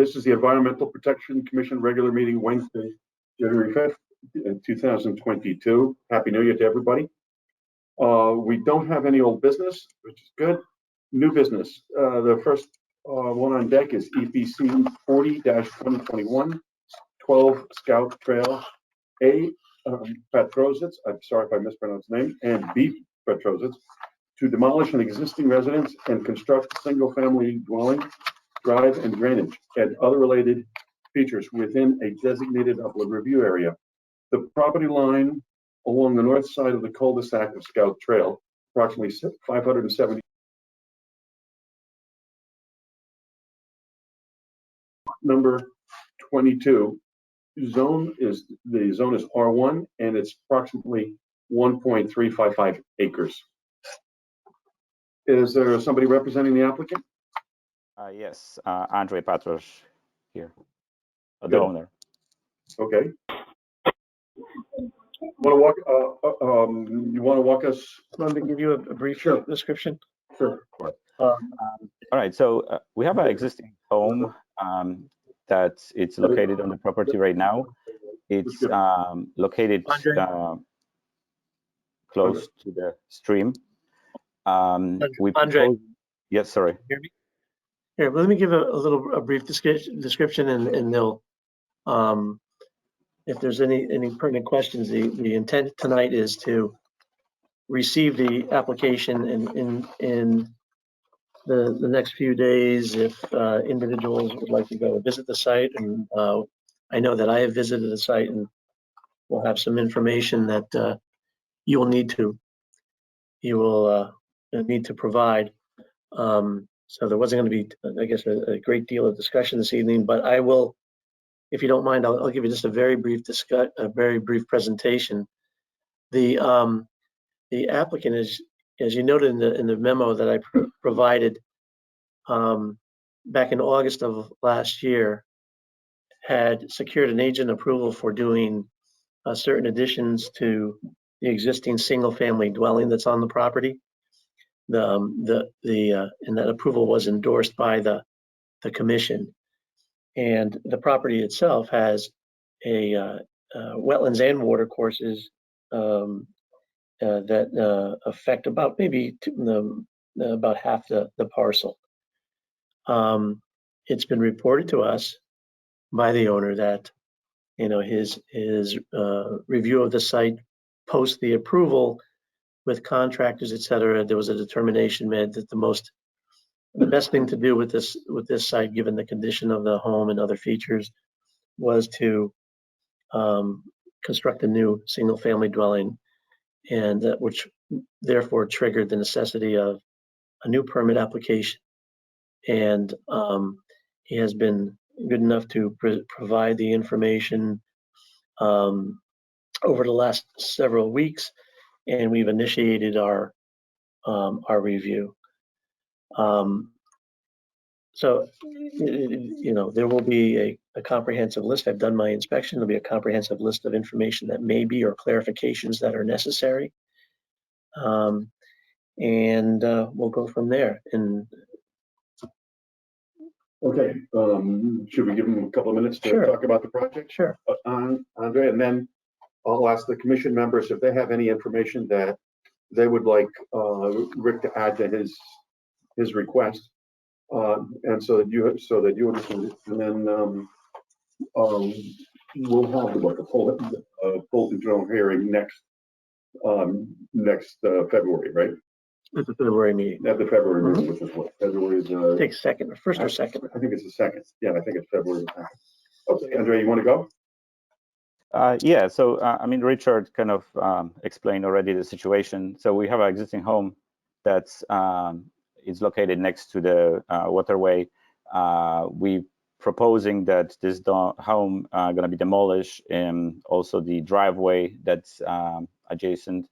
This is the Environmental Protection Commission regular meeting, Wednesday, January 5th, 2022. Happy New Year to everybody. We don't have any old business, which is good. New business. The first one on deck is EPC 40-2021, 12 Scout Trail A, Petrozits, I'm sorry if I mispronounced the name, and B, Petrozits, to demolish an existing residence and construct single-family dwelling, drive, and drainage, and other related features within a designated upland review area. The property line along the north side of the cul-de-sac of Scout Trail, approximately 570. Number 22. The zone is R1, and it's approximately 1.355 acres. Is there somebody representing the applicant? Yes, Andre Patros here, the owner. Okay. You want to walk us? Let me give you a brief description. Sure. All right. So we have an existing home that it's located on the property right now. It's located close to the stream. Andre, yes, sorry. Hear me? Here, let me give a brief description, and they'll, if there's any pertinent questions, the intent tonight is to receive the application in the next few days if individuals would like to go visit the site. And I know that I have visited the site, and we'll have some information that you will need to provide. So there wasn't going to be, I guess, a great deal of discussion this evening, but I will, if you don't mind, I'll give you just a very brief presentation. The applicant is, as you noted in the memo that I provided back in August of last year, had secured an agent approval for doing certain additions to the existing single-family dwelling that's on the property. And that approval was endorsed by the commission. And the property itself has a wetlands and water courses that affect about maybe about half the parcel. It's been reported to us by the owner that his review of the site post the approval with contractors, etc., there was a determination made that the best thing to do with this site, given the condition of the home and other features, was to construct a new single-family dwelling, and which therefore triggered the necessity of a new permit application. And he has been good enough to provide the information over the last several weeks, and we've initiated our review. So, there will be a comprehensive list. I've done my inspection. There'll be a comprehensive list of information that may be or clarifications that are necessary. And we'll go from there. And okay, should we give them a couple of minutes to talk about the project? Sure. Andre, and then I'll ask the commission members if they have any information that they would like Rick to add to his request, and so that you understand it, and then we'll have a full internal hearing next February, right? At the February meeting. At the February meeting, which is what February is. Takes second, first or second. I think it's the second. Yeah, I think it's February 2nd. Okay, Andre, you want to go? Yeah, so I mean, Richard kind of explained already the situation. So we have an existing home that's is located next to the waterway. We proposing that this home going to be demolished, and also the driveway that's adjacent,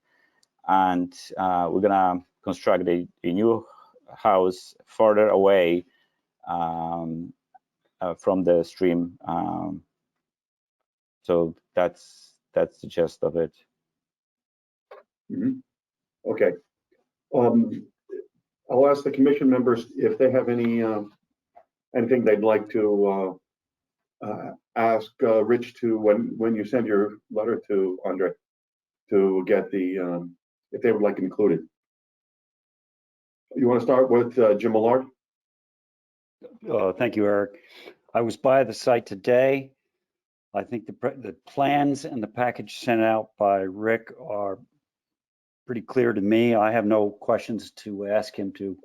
and we're gonna construct a new house further away from the stream. So that's the gist of it. Mm-hmm. Okay. I'll ask the commission members if they have any anything they'd like to ask Rich to, when you send your letter to Andre, to get the, if they would like included. You want to start with Jim Millard? Thank you, Eric. I was by the site today. I think the plans and the package sent out by Rick are pretty clear to me. I have no questions to ask him to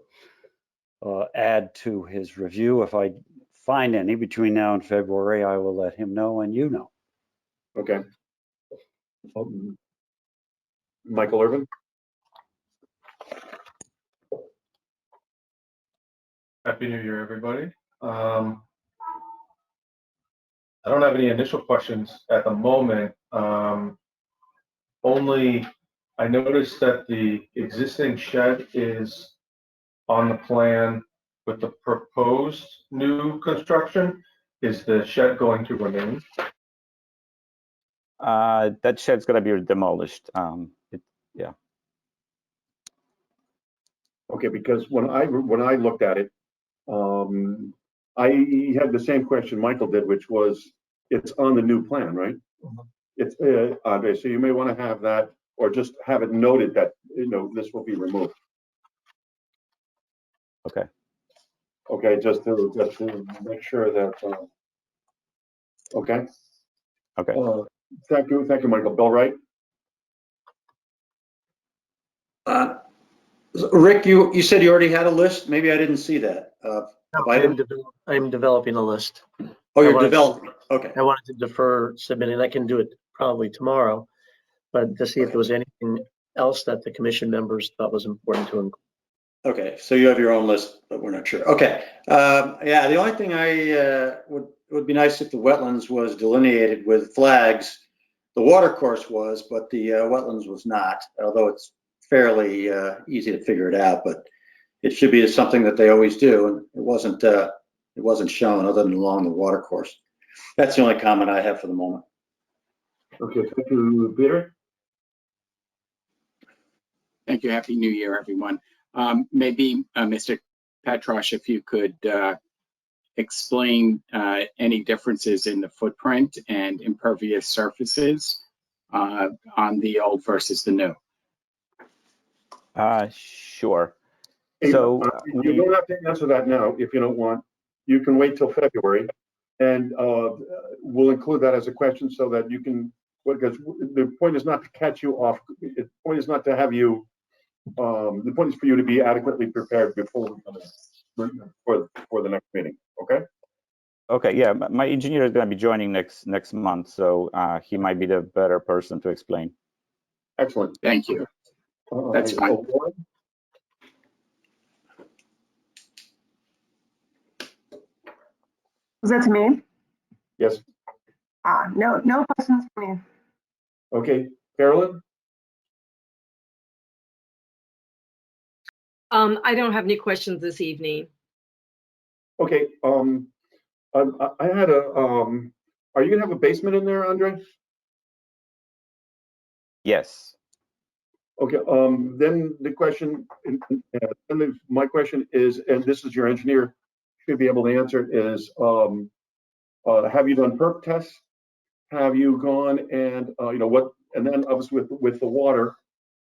add to his review. If I find any between now and February, I will let him know and you know. Okay. Michael Irvin? Happy New Year, everybody. I don't have any initial questions at the moment. Only I noticed that the existing shed is on the plan with the proposed new construction. Is the shed going to remain? That shed's gonna be demolished. Yeah. Okay, because when I looked at it, I had the same question Michael did, which was, it's on the new plan, right? It's Andre, so you may want to have that, or just have it noted that, this will be removed. Okay. Okay, just to make sure that, okay. Okay. Thank you, Michael. Bill Wright? Rick, you said you already had a list? Maybe I didn't see that. I'm developing a list. Oh, you're developing. Okay. I wanted to defer submitting. I can do it probably tomorrow, but to see if there was anything else that the commission members thought was important to include. Okay, so you have your own list, but we're not sure. Okay. Yeah, the only thing I would be nice if the wetlands was delineated with flags. The water course was, but the wetlands was not, although it's fairly easy to figure it out, but it should be something that they always do, and it wasn't shown other than along the water course. That's the only comment I have for the moment. Okay, thank you, Peter. Thank you. Happy New Year, everyone. Maybe Mr. Petrosh, if you could explain any differences in the footprint and impervious surfaces on the old versus the new. Sure. Hey, So you don't have to answer that now if you don't want. You can wait till February, and we'll include that as a question so that you can. Because the point is not to catch you off. The point is not to have you. The point is for you to be adequately prepared before we come in for the next meeting. Okay. Okay. Yeah, my engineer is going to be joining next month, so he might be the better person to explain. Excellent. Thank you. That's fine. Was that to me? Yes. No questions for me. Okay, Carolyn. I don't have any questions this evening. Okay. I had a. Are you gonna have a basement in there, Andre? Yes. Okay. Then the question, my question is, and this is your engineer should be able to answer it, is have you done perk tests? Have you gone and what? And then obviously with the water,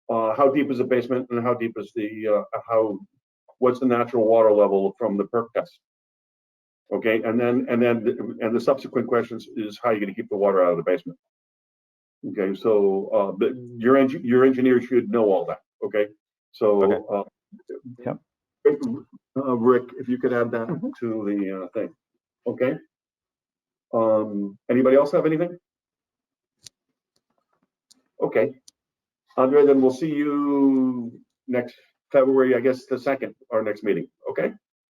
how deep is the basement and how deep is the what's the natural water level from the perk test? Okay, and the subsequent questions is how are you going to keep the water out of the basement? Okay, so but your engineer should know all that. Okay, so Yep. Rick, if you could add that to the thing. Okay. Anybody else have anything? Okay, Andre, then we'll see you next February, I guess the 2nd, our next meeting. Okay.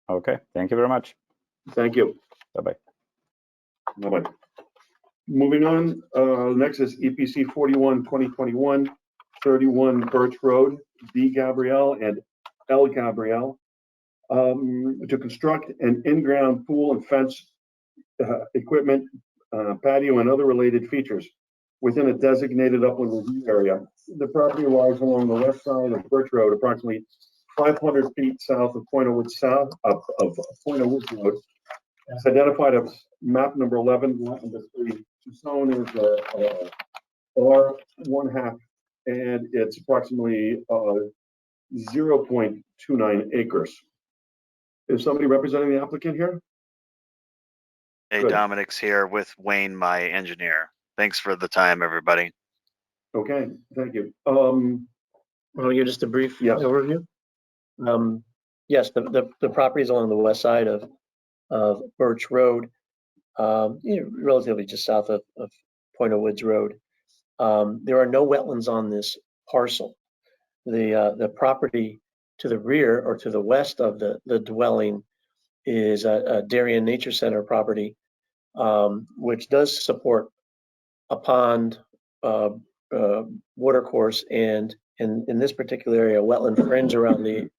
Okay. Thank you very much. Thank you. Bye-bye. Bye-bye. Moving on, next is EPC 41-2021, 31 Birch Road, D. Gabrielle and L. Gabrielle, to construct an in-ground pool and fence equipment, patio, and other related features within a designated upland review area. The property lies along the west side of Birch Road, approximately 500 feet south of Point of Woods Road, It's identified as map number 11, lot number 3. Zone is R1/2, and it's approximately 0.29 acres. Is somebody representing the applicant here? Hey, Good. Dominic's here with Wayne, my engineer. Thanks for the time, everybody. Okay, thank you. Well, you just a brief Yes. overview. Yes, the property is along the west side of Birch Road, relatively just south of Point of Woods Road. There are no wetlands on this parcel. The property to the rear or to the west of the dwelling is a Darien Nature Center property, which does support a pond, water course, and in this particular area, wetland fringe around the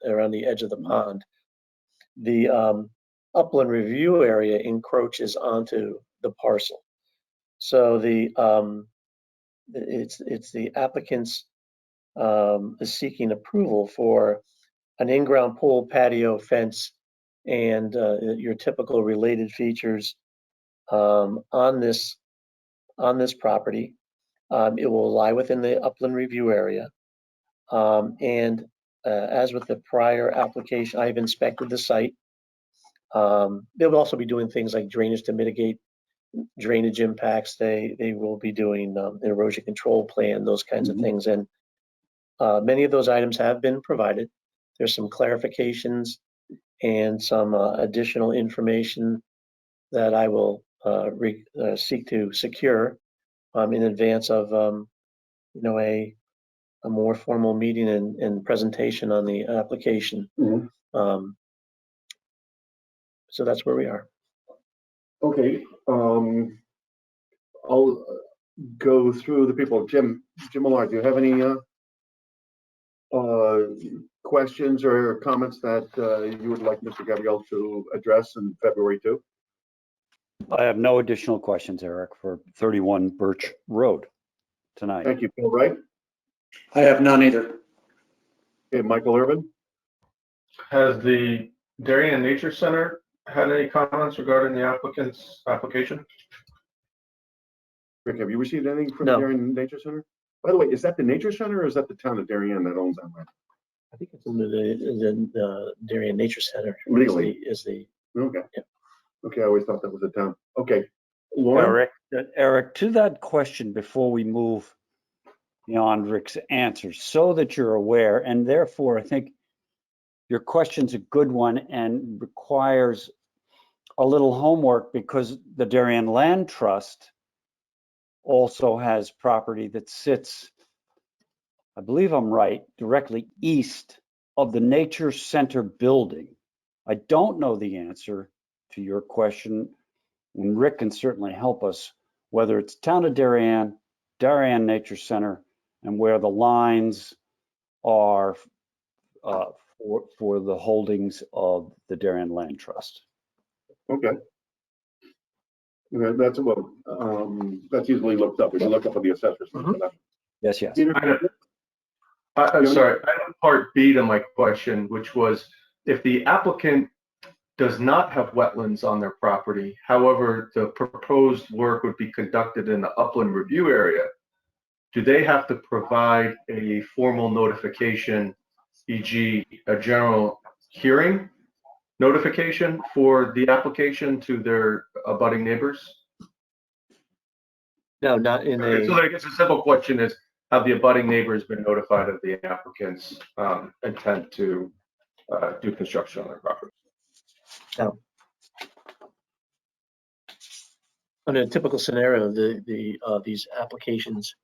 edge of the pond. The upland review area encroaches onto the parcel. So it's the applicants is seeking approval for an in-ground pool, patio, fence, and your typical related features on this property. It will lie within the upland review area. And as with the prior application, I've inspected the site. They'll also be doing things like drainage to mitigate drainage impacts. They will be doing an erosion control plan, those kinds of things. And many of those items have been provided. There's some clarifications and some additional information that I will seek to secure in advance of a more formal meeting and presentation on the application. So that's where we are. Okay, I'll go through the people. Jim Millard, do you have any questions or comments that you would like Mr. Gabriel to address in February 2? I have no additional questions, Eric, for 31 Birch Road tonight. Thank you, Bill Wright. I have none either. Okay, Michael Irvin. Has the Darien Nature Center had any comments regarding the applicant's application? Rick, have you received anything from No. the Darien Nature Center? By the way, is that the Nature Center or is that the town of Darien that owns that land? I think it's under the Darien Nature Center. Legally. Is the Okay. Yeah. Okay, I always thought that was a town. Okay. Lauren? Eric, to that question before we move beyond Rick's answer, so that you're aware, and therefore I think your question's a good one and requires a little homework because the Darien Land Trust also has property that sits, I believe I'm right, directly east of the Nature Center building. I don't know the answer to your question, and Rick can certainly help us, whether it's Town of Darien, Darien Nature Center, and where the lines are for the holdings of the Darien Land Trust. Okay. Okay, that's what, that's easily looked up. We can look up on the assessors. Yes. Peter? I'm sorry, I have part B to my question, which was if the applicant does not have wetlands on their property, however, the proposed work would be conducted in the upland review area, do they have to provide a formal notification, e.g. a general hearing notification for the application to their abutting neighbors? No, not in Okay, so a, I guess a simple question is, have the abutting neighbors been notified of the applicant's intent to do construction on their property? no. Under a typical scenario, these applications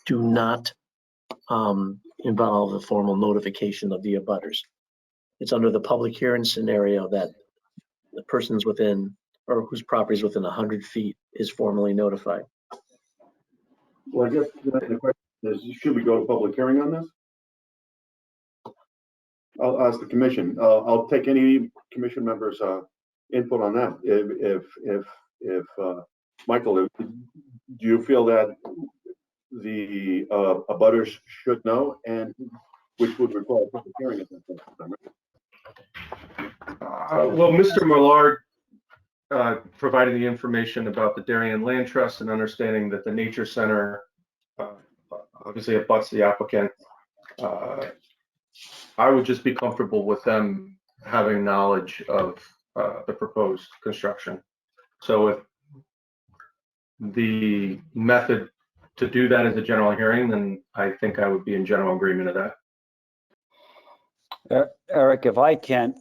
do not involve a formal notification of the abutters. It's under the public hearing scenario that the person's within, or whose property is within 100 feet is formally notified. Well, I guess the question is, should we go to public hearing on this? I'll ask the commission. I'll take any commission members' input on that. If Michael, do you feel that the abutters should know, and which would require a public hearing at that time? Well, Mr. Millard providing the information about the Darien Land Trust and understanding that the Nature Center obviously abuts the applicant. I would just be comfortable with them having knowledge of the proposed construction. So if the method to do that is a general hearing, then I think I would be in general agreement of that. Eric, if I can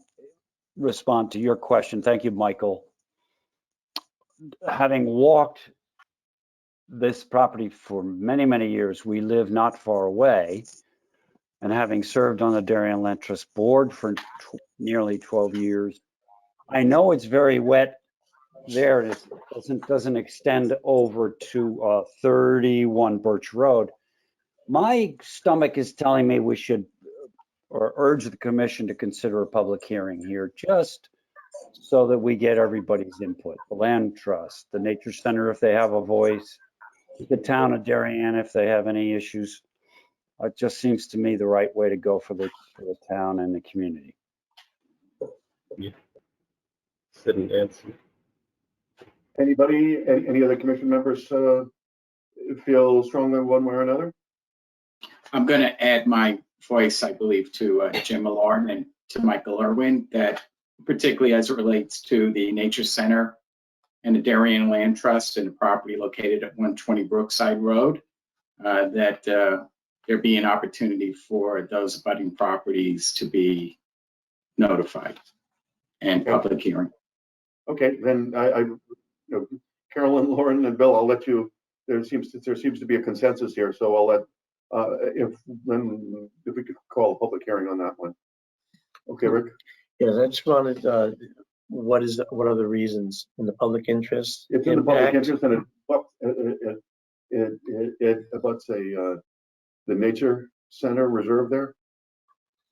respond to your question, thank you, Michael. Having walked this property for many, many years, we live not far away, and having served on the Darien Land Trust board for nearly 12 years, I know it's very wet there. It doesn't extend over to 31 Birch Road. My stomach is telling me we should, or urge the commission to consider a public hearing here, just so that we get everybody's input. The Land Trust, the Nature Center, if they have a voice, the town of Darien, if they have any issues. It just seems to me the right way to go for the town and the community. Anybody, any other commission members feel strongly one way or another? I'm going to add my voice, I believe, to Jim Millard and to Michael Irwin, that particularly as it relates to the Nature Center and the Darien Land Trust and the property located at 120 Brookside Road, that there be an opportunity for those abutting properties to be notified and public hearing. Okay, then Carolyn, Lauren, and Bill, I'll let you. There seems to be a consensus here, so I'll let if we could call a public hearing on that one. Okay, Rick. Yes, I just wanted, what are the reasons in the public interest? It's in the public interest, and it abuts the Nature Center reserve there.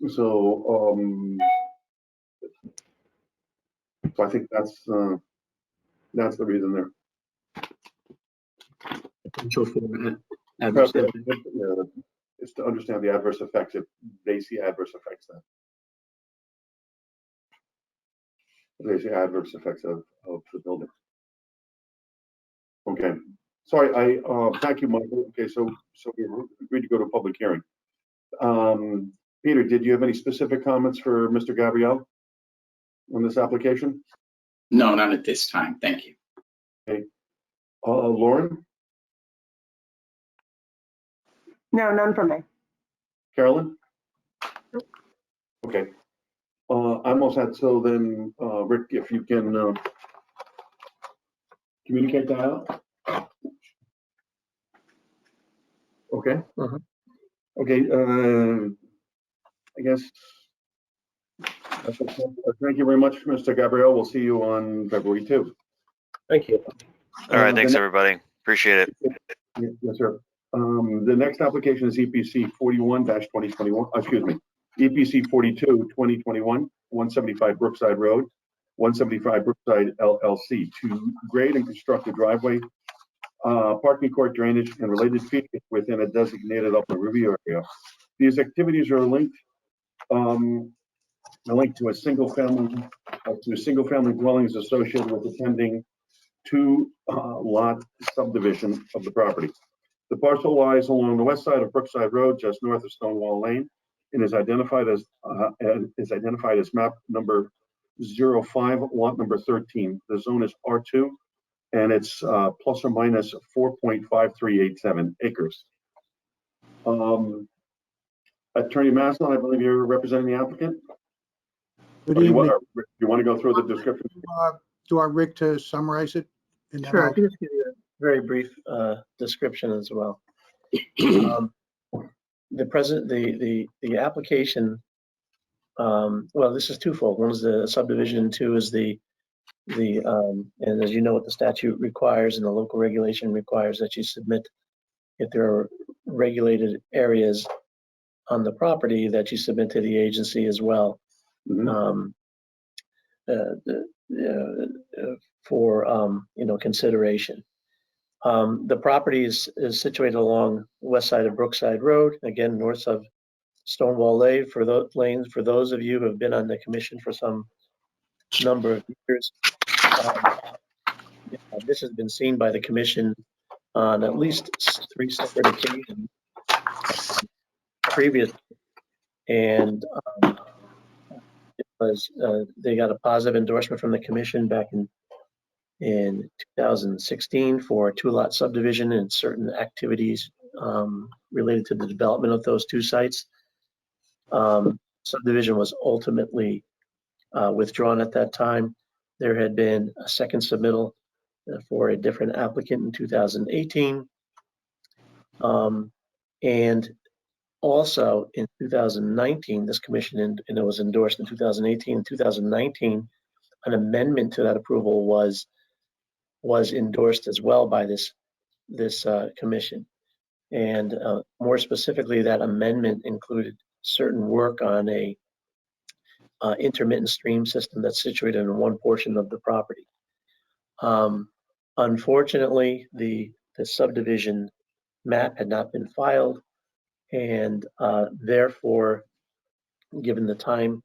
So so I think that's the reason there. Potential for It's to understand the adverse effects if they see adverse effects then. They see adverse effects of the building. Okay. Sorry, thank you, Michael. Okay, so we agreed to go to a public hearing. Peter, did you have any specific comments for Mr. Gabrielle on this application? No, not at this time. Thank you. Okay. Lauren? No, none for me. Carolyn? Okay. I'm all set. So then, Rick, if you can communicate that out. Okay. Okay. I guess. Thank you very much, Mr. Gabrielle. We'll see you on February 2. Thank you. All right, thanks everybody. Appreciate it. Yes, sir. The next application is EPC 41-2021. Excuse me, EPC 42-2021, 175 Brookside Road, 175 Brookside LLC, to grade and construct a driveway, parking court, drainage, and related features within a designated upland review area. These activities are linked to a single family dwellings associated with attending two-lot subdivision of the property. The parcel lies along the west side of Brookside Road, just north of Stonewall Lane, and is identified as map number 05, lot number 13. The zone is R2, and it's plus or minus 4.5387 acres. Attorney Masson, I believe you're representing the applicant. Good evening. You want to go through the description? Do you want Rick to summarize it? Sure, I can just give you a very brief description as well. The application, well, this is twofold. One is the subdivision, two is and as you know what the statute requires and the local regulation requires that you submit, if there are regulated areas on the property, that you submit to the agency as well. For consideration. The property is situated along the west side of Brookside Road, again north of Stonewall Lane. For those of you who have been on the commission for some number of years, This has been seen by the commission on at least 3 separate occasions previous, and it was they got a positive endorsement from the commission back in 2016 for a 2-lot subdivision and certain activities related to the development of those 2 sites. Subdivision was ultimately withdrawn at that time. There had been a second submittal for a different applicant in 2018. And also in 2019, this commission, and it was endorsed in 2018 and 2019, an amendment to that approval was endorsed as well by this commission. And more specifically, that amendment included certain work on a intermittent stream system that's situated in one portion of the property. Unfortunately, the subdivision map had not been filed, and therefore, given the time,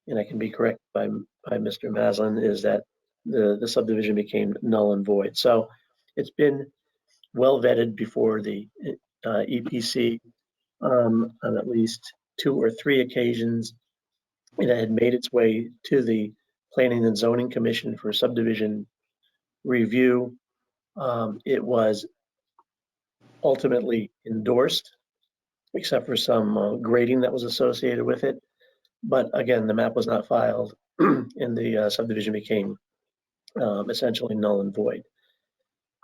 and I can be corrected by Mr. Maslin, is that the subdivision became null and void. So it's been well vetted before the EPC on at least 2 or 3 occasions. It had made its way to the Planning and Zoning Commission for subdivision review. It was ultimately endorsed, except for some grading that was associated with it. But again, the map was not filed and the subdivision became essentially null and void.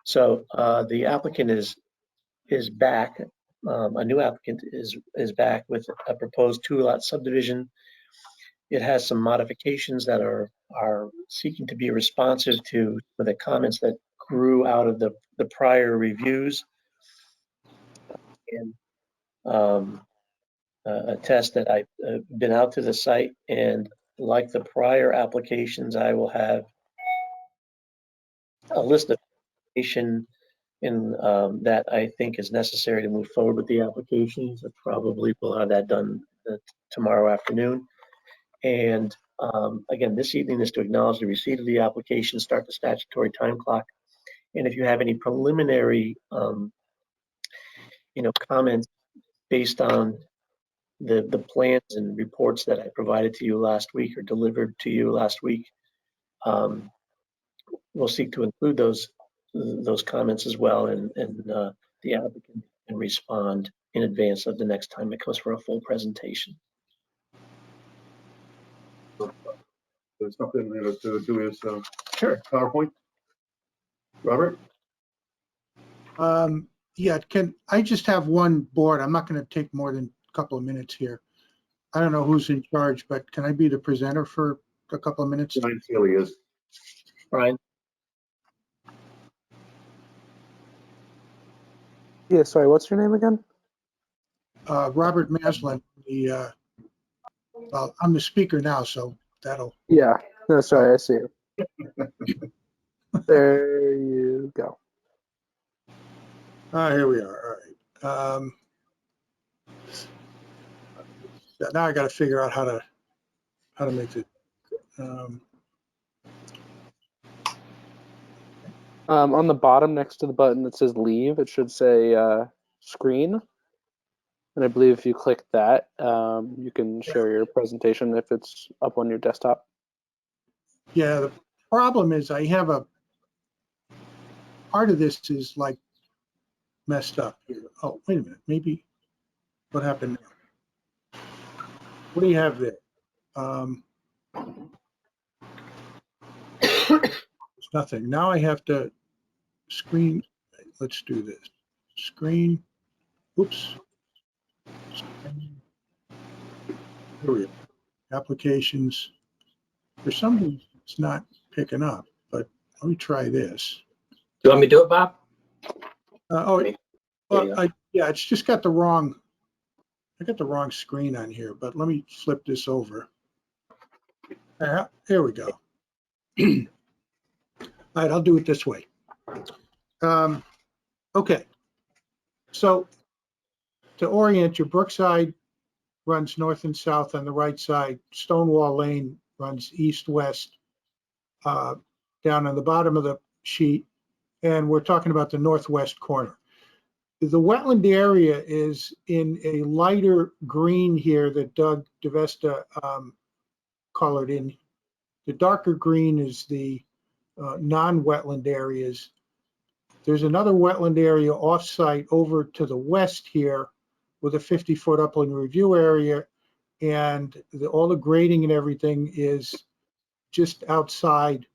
So the applicant is back. A new applicant is back with a proposed 2-lot subdivision. It has some modifications that are seeking to be responsive to the comments that grew out of the prior reviews, and attest that I've been out to the site, and like the prior applications, I will have a list of information in that I think is necessary to move forward with the applications. I probably will have that done tomorrow afternoon. And again, this evening is to acknowledge the receipt of the application, start the statutory time clock. And if you have any preliminary, comments based on the plans and reports that I provided to you last week or delivered to you last week, we'll seek to include those comments as well, and the applicant can respond in advance of the next time it comes for a full presentation. There's something to do is Sure. PowerPoint. Robert? Yeah, I just have one board. I'm not going to take more than a couple of minutes here. I don't know who's in charge, but can I be the presenter for a couple of minutes? Brian Sealy is. Brian? Yeah, sorry, what's your name again? Robert Maslin. Well, I'm the speaker now, so that'll. Yeah, no, sorry, I see you. There you go. Here we are. All right. Now I got to figure out how to make it. On the bottom next to the button that says leave, it should say screen. And I believe if you click that, you can share your presentation if it's up on your desktop. Yeah, the problem is I have part of this is like messed up here. Oh, wait a minute. Maybe what happened now? What do you have there? There's nothing. Now I have to screen. Let's do this. Screen. Oops. Here we go. Applications. For some reason, it's not picking up, but let me try this. Do you want me to do it, Bob? Yeah, it's just got the wrong. I got the wrong screen on here, but let me flip this over. Here we go. All right, I'll do it this way. Okay. So to orient you, Brookside runs north and south on the right side. Stonewall Lane runs east-west. down on the bottom of the sheet, and we're talking about the northwest corner. The wetland area is in a lighter green here that Doug DeVesta colored in. The darker green is the non-wetland areas. There's another wetland area off-site over to the west here with a 50-foot upland review area, and all the grading and everything is just outside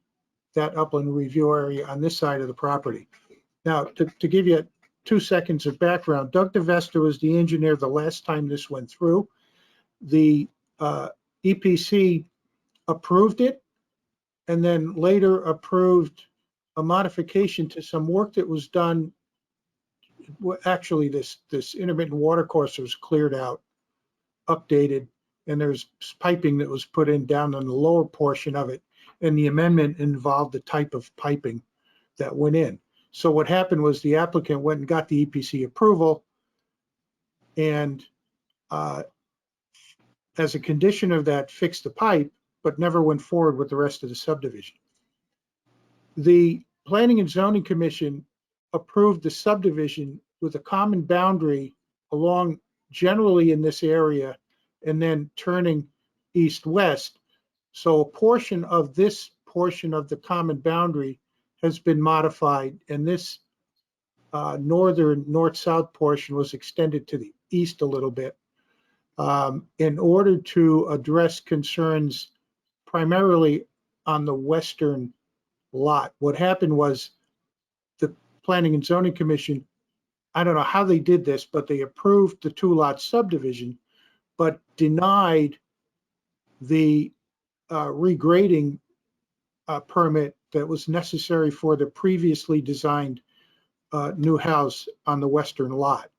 that upland review area on this side of the property. Now, to give you 2 seconds of background, Doug DeVesta was the engineer the last time this went through. The EPC approved it and then later approved a modification to some work that was done. Actually, this intermittent water course was cleared out, updated, and there's piping that was put in down on the lower portion of it. And the amendment involved the type of piping that went in. So what happened was the applicant went and got the EPC approval, and as a condition of that, fixed the pipe, but never went forward with the rest of the subdivision. The Planning and Zoning Commission approved the subdivision with a common boundary along generally in this area and then turning east-west. So a portion of this portion of the common boundary has been modified, and this northern north-south portion was extended to the east a little bit in order to address concerns primarily on the western lot. What happened was the Planning and Zoning Commission, I don't know how they did this, but they approved the 2-lot subdivision, but denied the regrading permit that was necessary for the previously designed new house on the western lot.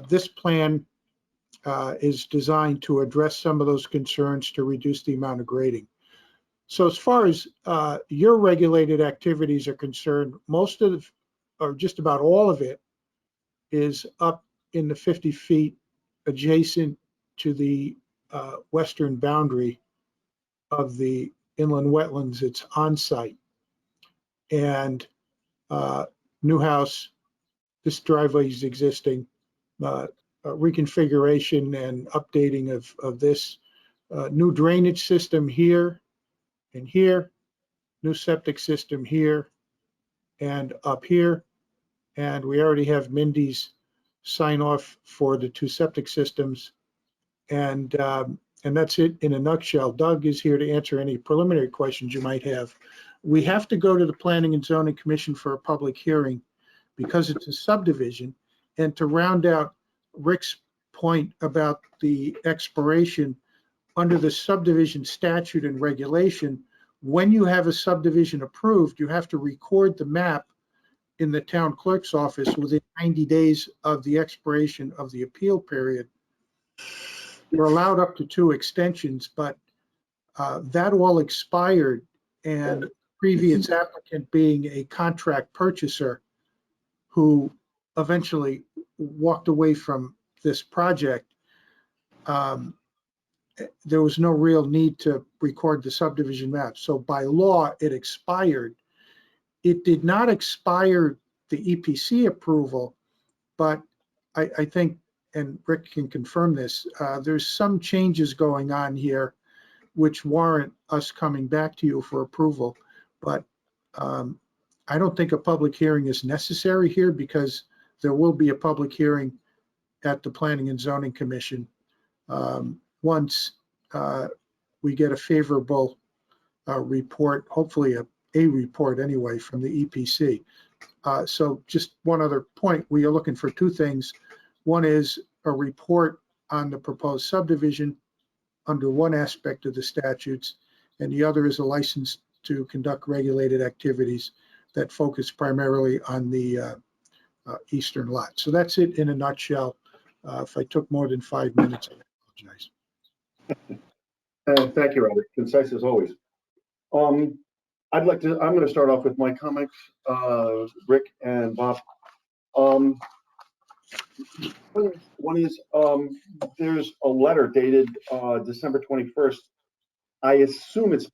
This plan is designed to address some of those concerns to reduce the amount of grading. So as far as your regulated activities are concerned, most of, or just about all of it, is up in the 50 feet adjacent to the western boundary of the inland wetlands. It's on site. And new house, this driveway is existing, reconfiguration and updating of this new drainage system here and here, new septic system here and up here. And we already have Mindy's sign off for the 2 septic systems. And that's it in a nutshell. Doug is here to answer any preliminary questions you might have. We have to go to the Planning and Zoning Commission for a public hearing because it's a subdivision. And to round out Rick's point about the expiration, under the subdivision statute and regulation, when you have a subdivision approved, you have to record the map in the town clerk's office within 90 days of the expiration of the appeal period. You're allowed up to 2 extensions, but that all expired, and previous applicant being a contract purchaser who eventually walked away from this project, there was no real need to record the subdivision map. So by law, it expired. It did not expire the EPC approval, but I think, and Rick can confirm this, there's some changes going on here which warrant us coming back to you for approval. But I don't think a public hearing is necessary here because there will be a public hearing at the Planning and Zoning Commission once we get a favorable report, hopefully a report anyway from the EPC. So just one other point, we are looking for 2 things. One is a report on the proposed subdivision under one aspect of the statutes, and the other is a license to conduct regulated activities that focus primarily on the eastern lot. So that's it in a nutshell. If I took more than 5 minutes, I apologize. Thank you, Robert. Concise as always. I'm going to start off with my comments, Rick and Bob. One is, there's a letter dated December 21st. I assume it's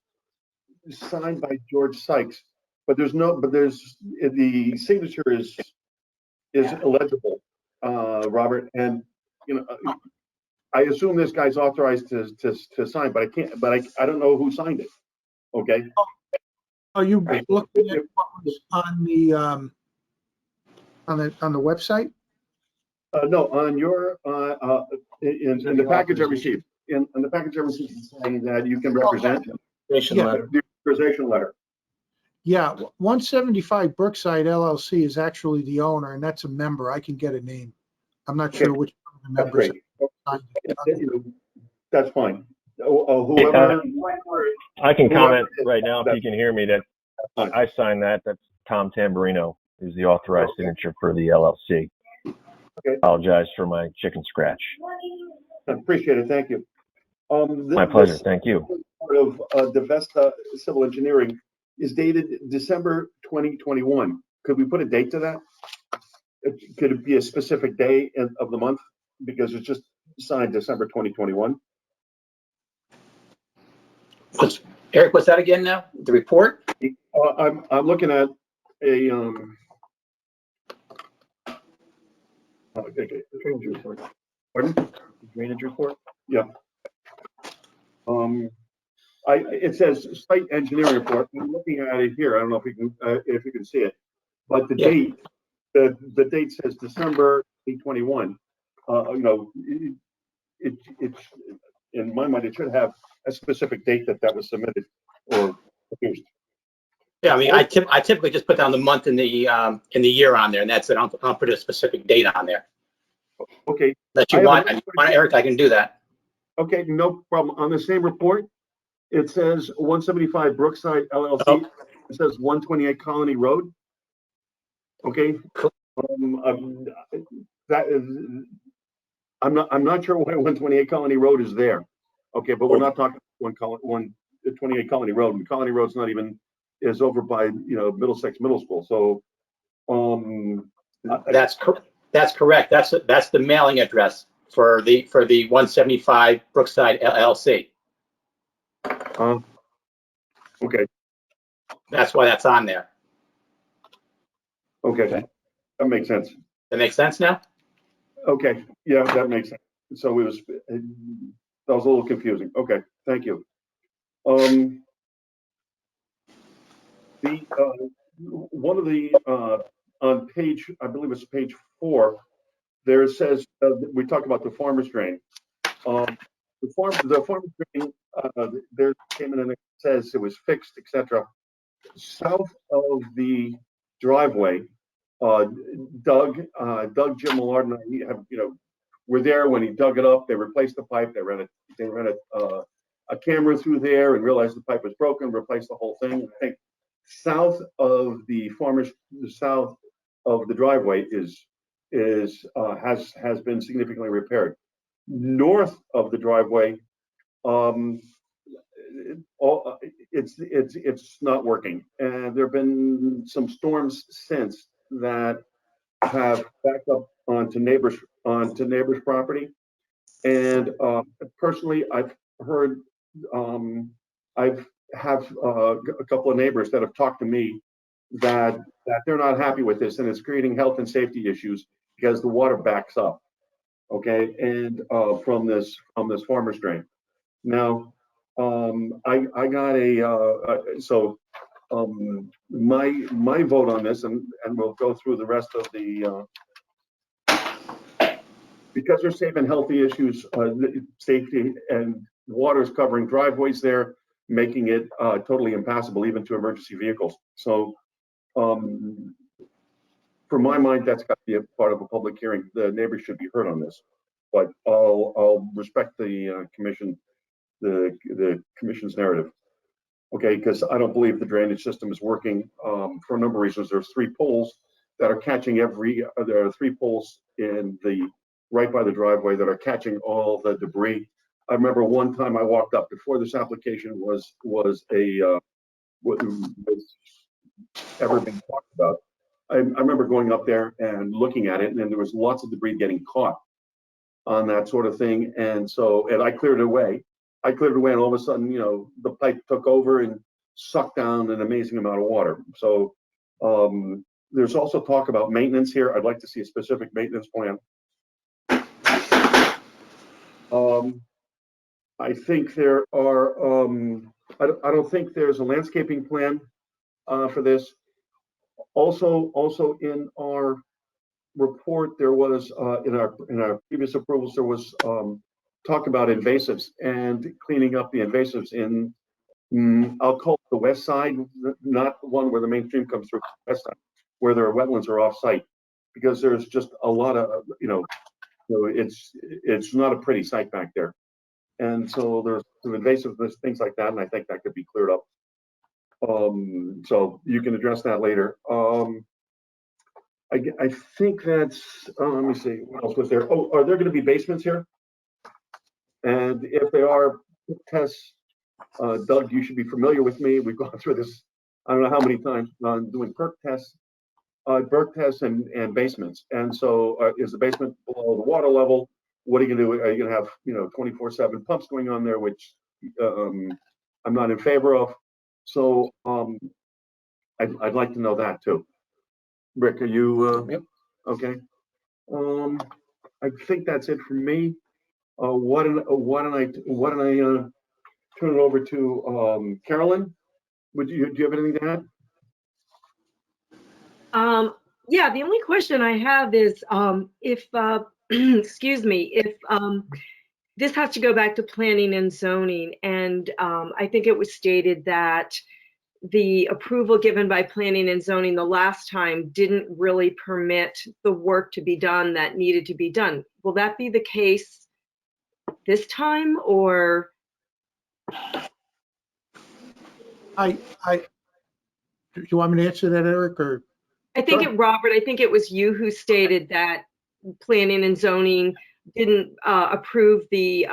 signed by George Sykes, but there's the signature is illegible, Robert, and you know, I assume this guy's authorized to sign, but I don't know who signed it. Okay. Are you looking at what was on the website? No, on your in the package I received, in the package I received, saying that you can represent Letter. the authorization letter. Yeah, 175 Brookside LLC is actually the owner, and that's a member. I can get a name. I'm not sure which one of the That's members. great. That's fine. Whoever. I can comment right now if you can hear me that I signed that. That's Tom Tamburino, who's the authorized signature for the LLC. Okay. Apologize for my chicken scratch. I appreciate it. Thank you. My pleasure. Thank you. Part of the Vesta Civil Engineering is dated December 2021. Could we put a date to that? Could it be a specific day of the month? Because it's just signed December 2021. Eric, what's that again now? The report? I'm looking at a drainage report. Pardon? Drainage report? Yeah. It says site engineering report. I'm looking at it here. I don't know if you can see it, but the date, the date says December 2021. It's in my mind, it should have a specific date that was submitted or produced. Yeah, I mean, I typically just put down the month and the year on there, and that's it. I'll put a specific date on there. Okay. That you want, Eric, I can do that. Okay, no problem. On the same report, it says 175 Brookside LLC. Oh. It says 128 Colony Road. Okay. That is, I'm not sure why 128 Colony Road is there. Okay, but we're not talking 128 Colony Road. And Colony Road's not even is over by Middlesex Middle School. So that's correct. That's the mailing address for the 175 Brookside LLC. Okay. That's why that's on there. Okay. That makes sense. That makes sense now? Okay. Yeah, that makes sense. So that was a little confusing. Okay. Thank you. One of the on page, I believe it's page 4, there it says we talk about the farmer's drain. The farmer's drain, there came in and it says it was fixed, etc. South of the driveway, Doug, Jim Millard, and I have, were there when he dug it up. They replaced the pipe. They ran a camera through there and realized the pipe was broken. Replaced the whole thing. I think south of the driveway has been significantly repaired. North of the driveway, it's not working, and there have been some storms since that have backed up onto neighbors' property. And personally, I've heard a couple of neighbors that have talked to me that they're not happy with this, and it's creating health and safety issues because the water backs up. Okay, and from this farmer's drain. Now, I got my vote on this, and we'll go through the rest of the because they're safe and healthy issues, safety and water is covering driveways there, making it totally impassable even to emergency vehicles. So, for my mind, that's got to be a part of a public hearing. The neighbors should be heard on this, but I'll respect the commission. The commission's narrative, okay? Because I don't believe the drainage system is working for a number of reasons. There's 3 poles that are catching there are 3 poles in the right by the driveway that are catching all the debris. I remember one time I walked up before this application was ever been talked about. I remember going up there and looking at it, and then there was lots of debris getting caught on that sort of thing, and I cleared it away. And all of a sudden, the pipe took over, and suck down an amazing amount of water. So there's also talk about maintenance here. I'd like to see a specific maintenance plan. I think there are, I don't think there's a landscaping plan for this. Also in our report, there was, in our previous approvals, there was talk about invasives and cleaning up the invasives in, I'll call it the west side, not the one where the main stream comes through, west side, where their wetlands are off-site, because there's just a lot of, it's not a pretty site back there. And so there's some invasive things like that, and I think that could be cleared up. So you can address that later. I think that's, let me see, what else was there? Oh, are there going to be basements here? And if they are, tests, Doug, you should be familiar with me. We've gone through this, I don't know how many times, on doing perk tests and basements. And so is the basement below the water level? What are you gonna do? Are you gonna have, 24/7 pumps going on there, which I'm not in favor of. So I'd like to know that too. Rick, are you Yep. okay? I think that's it for me. Why don't I turn it over to Carolyn? Do you have anything to add? Yeah, the only question I have is if, excuse me, if this has to go back to planning and zoning, and I think it was stated that the approval given by planning and zoning the last time didn't really permit the work to be done that needed to be done. Will that be the case this time, or? Do you want me to answer that, Eric, or? I think Robert, I think it was you who stated that planning and zoning didn't approve the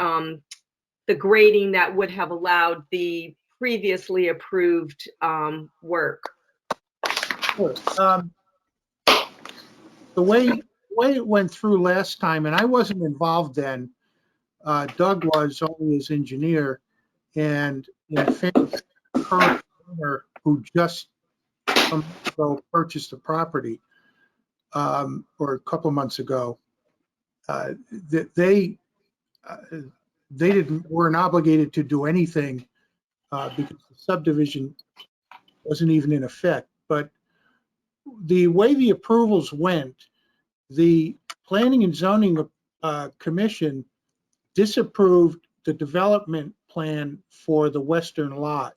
grading that would have allowed the previously approved work. Sure. The way it went through last time, and I wasn't involved then, Doug was only his engineer, and in fact, the current owner who just purchased the property, or a couple months ago, they weren't obligated to do anything because the subdivision wasn't even in effect. But the way the approvals went, the Planning and Zoning Commission disapproved the development plan for the western lot.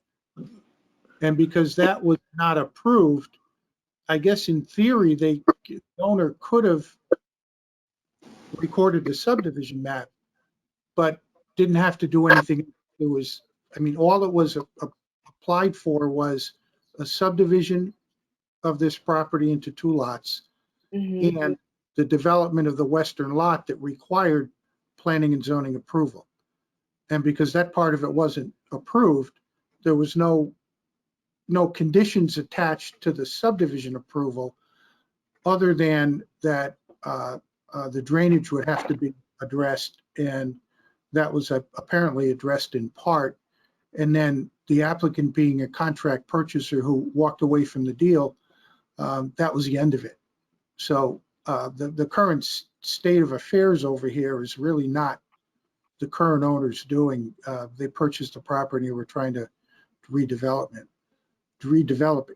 And because that was not approved, I guess in theory, the owner could have recorded the subdivision map, but didn't have to do anything. It was, I mean, all it was applied for was a subdivision of this property into 2 lots, and the development of the western lot that required planning and zoning approval. And because that part of it wasn't approved, there was no conditions attached to the subdivision approval other than that the drainage would have to be addressed, and that was apparently addressed in part. And then the applicant, being a contract purchaser who walked away from the deal, that was the end of it. So the current state of affairs over here is really not the current owners doing. They purchased the property and were trying to redevelop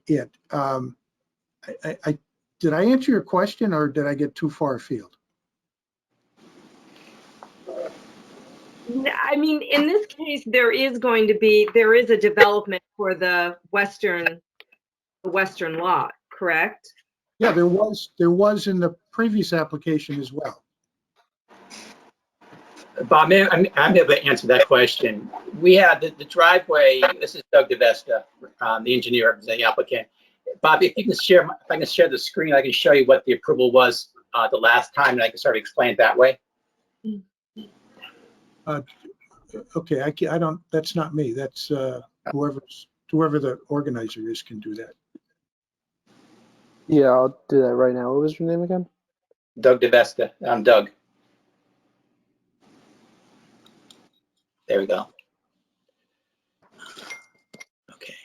it. Did I answer your question, or did I get too far afield? I mean, in this case, there is a development for the western lot, correct? Yeah, there was in the previous application as well. Bob, I'm able to answer that question. We had the driveway. This is Doug DeVesta, the engineer, the applicant. Bob, if I can share the screen, I can show you what the approval was the last time, and I can sort of explain it that way. Okay, I don't. That's not me. That's whoever the organizer is can do that. Yeah, I'll do that right now. What was your name again? Doug DeVesta. I'm Doug. There we go. Okay.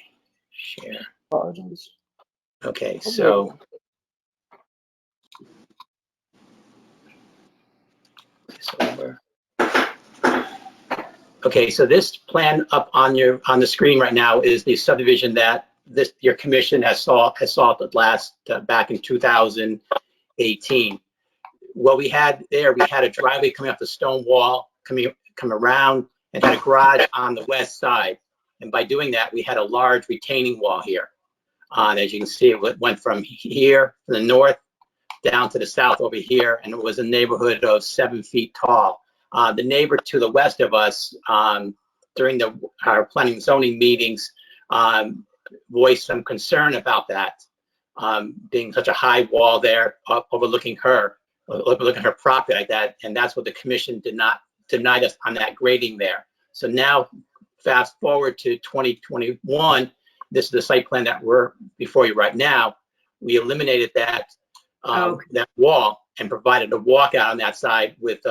Share. Apologies. Okay, so. Okay, so this plan up on the screen right now is the subdivision that your commission has saw at last back in 2018. What we had there, we had a driveway coming up the stone wall, come around, and had a garage on the west side. And by doing that, we had a large retaining wall here. And as you can see, it went from here to the north down to the south over here, and it was a neighborhood of 7 feet tall. The neighbor to the west of us, during our planning and zoning meetings, voiced some concern about that, being such a high wall there overlooking her property like that, and that's what the commission denied us on that grading there. So now, fast forward to 2021, this is the site plan that we're before you right now. We eliminated that that wall and provided a walkout on that side with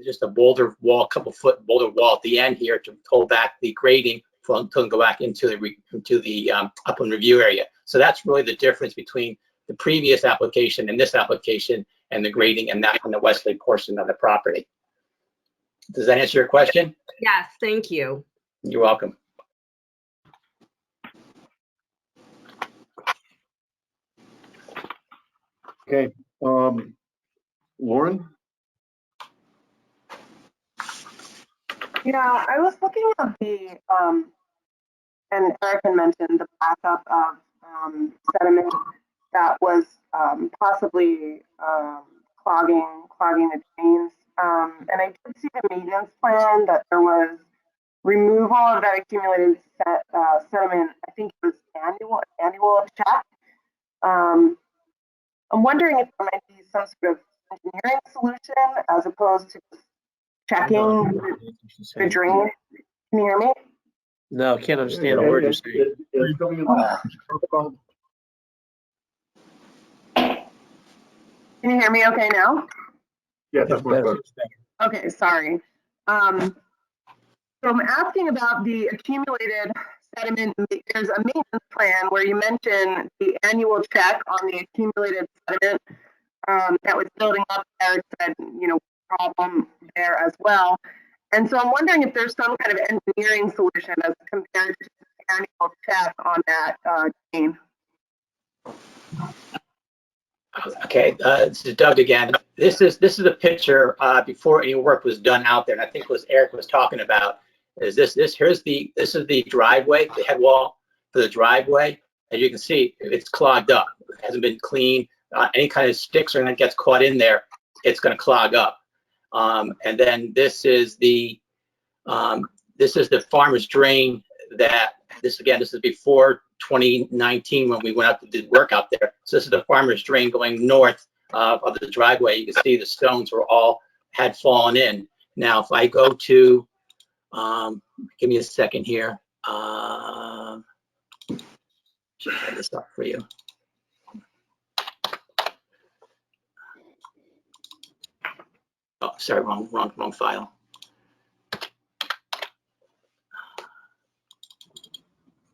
just a boulder wall, couple foot boulder wall at the end here to hold back the grading until go back into the upland review area. So that's really the difference between the previous application and this application, and the grading and that on the westerly portion of the property. Does that answer your question? Yes, thank you. You're welcome. Okay, Lauren? Yeah, I was looking at the, and Eric had mentioned the backup of sediment that was possibly clogging the drains. And I did see the maintenance plan that there was removal of that accumulated sediment. I think it was annual check. I'm wondering if there might be some sort of engineering solution as opposed to just checking the drain. Can you hear me? No, can't understand a word you're saying. Can you hear me okay now? Yeah, that's much better. Okay, sorry. So I'm asking about the accumulated sediment. There's a maintenance plan where you mentioned the annual check on the accumulated sediment that was building up there. It said, problem there as well. And so I'm wondering if there's some kind of engineering solution as compared to the annual check on that drain. Okay, this is Doug again. This is a picture before any work was done out there, and I think what Eric was talking about is this is the driveway, the head wall for the driveway. As you can see, it's clogged up. It hasn't been cleaned. Any kind of sticks or anything that gets caught in there, it's going to clog up. And then this is the farmer's drain that this is before 2019 when we went out to do work out there. So this is the farmer's drain going north of the driveway. You can see the stones had fallen in. Now, if I go to, give me a second here. Should have this up for you. Oh, sorry, wrong file.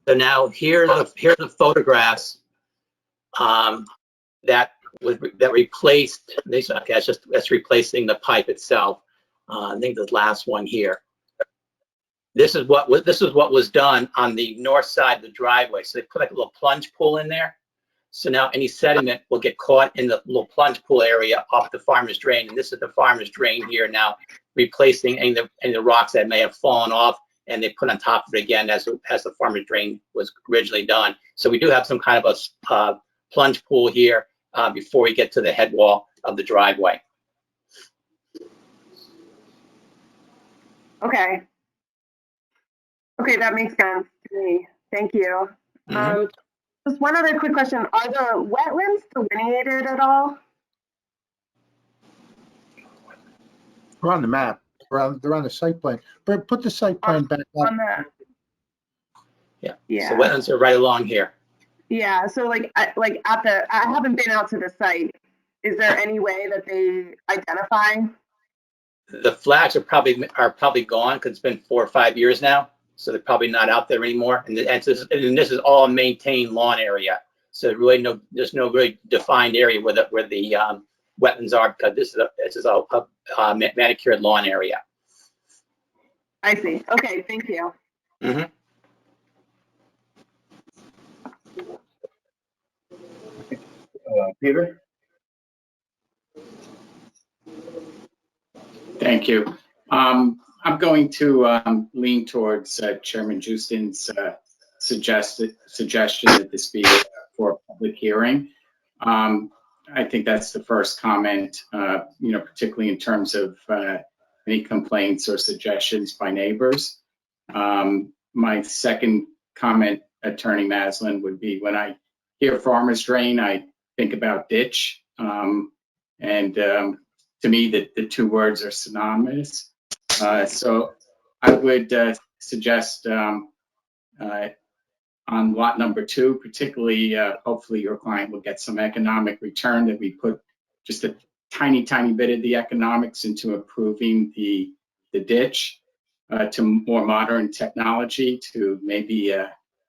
So now here are the photographs that replaced this. Okay, that's replacing the pipe itself. I think the last one here. This is what was done on the north side of the driveway. So they put like a little plunge pool in there. So now any sediment will get caught in the little plunge pool area off the farmer's drain. And this is the farmer's drain here now, replacing any of the rocks that may have fallen off, and they put on top of it again as the farmer's drain was originally done. So we do have some kind of a plunge pool here before we get to the head wall of the driveway. Okay. Okay, that makes sense to me. Thank you. Just one other quick question. Are the wetlands delineated at all? They're on the map. They're on the site plan. But put the site plan back up. On the, Yeah. So wetlands are right along here. Yeah. So I haven't been out to the site. Is there any way that they identify? The flags are probably gone because it's been 4 or 5 years now. so they're probably not out there anymore. And this is all maintained lawn area. So really there's no really defined area where the wetlands are, because this is a manicured lawn area. I see. Okay, thank you. Mm-hmm. Peter? Thank you. I'm going to lean towards Chairman Houston's suggestion that this be for a public hearing. I think that's the first comment, particularly in terms of any complaints or suggestions by neighbors. My second comment, Attorney Maslin, would be when I hear farmer's drain, I think about ditch. To me, the two words are synonymous. So I would suggest on lot number 2, particularly, hopefully your client will get some economic return, that we put just a tiny bit of the economics into improving the ditch to more modern technology to maybe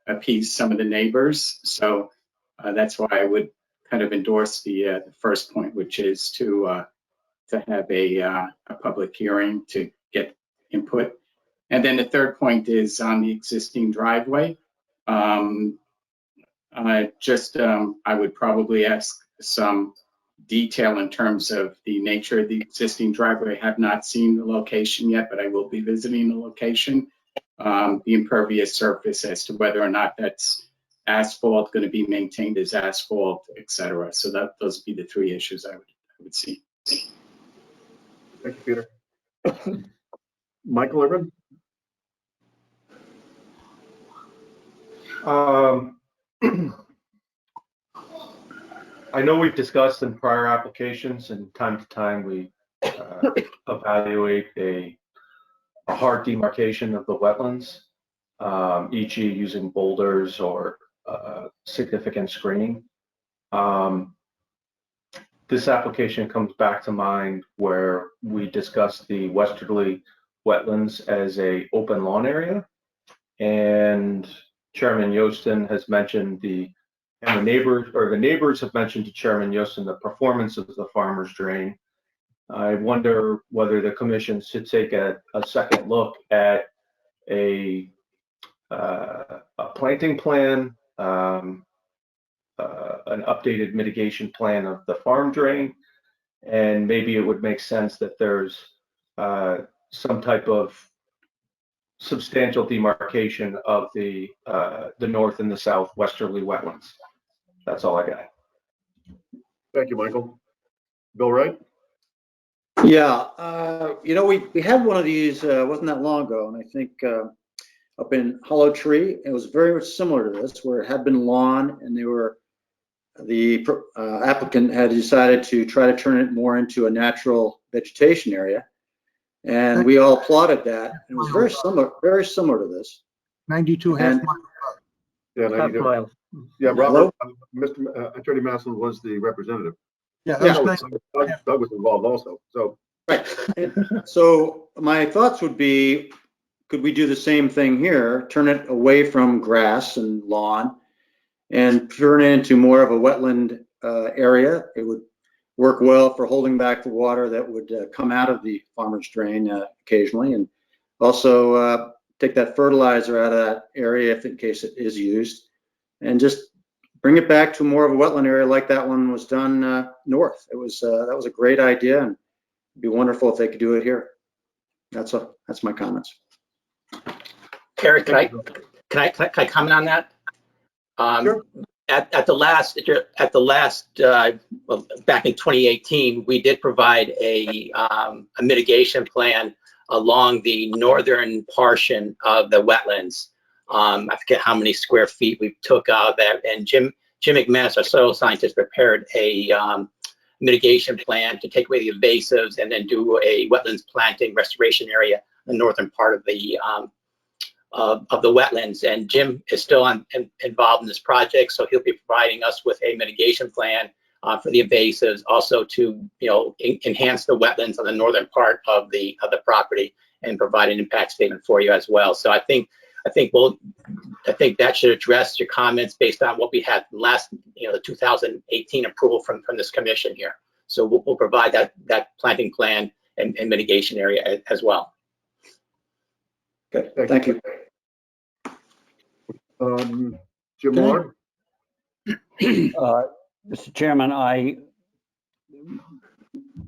appease some of the neighbors. So that's why I would kind of endorse the first point, which is to have a public hearing to get input. And then the third point is on the existing driveway. I would probably ask some detail in terms of the nature of the existing driveway. I have not seen the location yet, but I will be visiting the location. The impervious surface, as to whether or not that's asphalt, going to be maintained as asphalt, et cetera. So those would be the 3 issues I would see. Thank you, Peter. Michael Irvin? I know we've discussed in prior applications, and time to time we evaluate a hard demarcation of the wetlands, e.g. using boulders or significant screening. This application comes back to mind where we discussed the westerly wetlands as a open lawn area, and Chairman Yostin has mentioned the neighbors have mentioned to Chairman Yostin the performance of the farmer's drain. I wonder whether the commission should take a second look at a planting plan, an updated mitigation plan of the farm drain, and maybe it would make sense that there's some type of substantial demarcation of the north and the south westerly wetlands. That's all I got. Thank you, Michael. Bill Wright? Yeah, we had one of these wasn't that long ago, and I think up in Hollow Tree, it was very much similar to this, where it had been lawn, and the applicant had decided to try to turn it more into a natural vegetation area, and we all applauded that. It was very similar to this. 92 half mile. Yeah, 92. Mile. Yeah, Robert, Mr. Attorney Maslin was the representative. Yeah, that was Doug was involved also. So right. So my thoughts would be, could we do the same thing here? Turn it away from grass and lawn, and turn it into more of a wetland area. It would work well for holding back the water that would come out of the farmer's drain occasionally, and also take that fertilizer out of that area if in case it is used, and just bring it back to more of a wetland area like that one was done north. That was a great idea, and it'd be wonderful if they could do it here. That's my comments. Eric, can I comment on that? Sure. At the last, back in 2018, we did provide a mitigation plan along the northern portion of the wetlands. I forget how many square feet we took out of that, and Jim McManus, our soil scientist, prepared a mitigation plan to take away the invasives and then do a wetlands planting restoration area in the northern part of the wetlands. And Jim is still involved in this project, so he'll be providing us with a mitigation plan for the invasives, also to enhance the wetlands on the northern part of the property, and provide an impact statement for you as well. So I think I think that should address your comments based on what we had last, the 2018 approval from this commission here. So we'll provide that planting plan and mitigation area as well. Okay, thank you. Jim Lord? Mr. Chairman,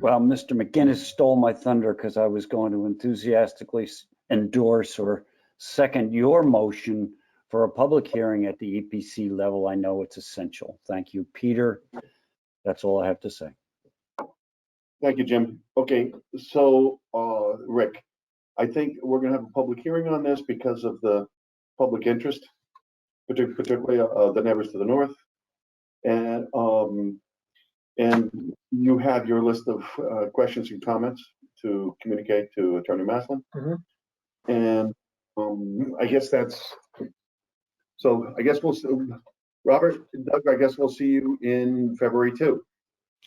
Mr. McGinnis stole my thunder because I was going to enthusiastically endorse or second your motion for a public hearing at the EPC level. I know it's essential. Thank you, Peter. That's all I have to say. Thank you, Jim. Okay, so Rick, I think we're going to have a public hearing on this because of the public interest, particularly the neighbors to the north. And you have your list of questions and comments to communicate to Attorney Maslin. And I guess that's, so I guess we'll, Robert, Doug, I guess we'll see you in February too.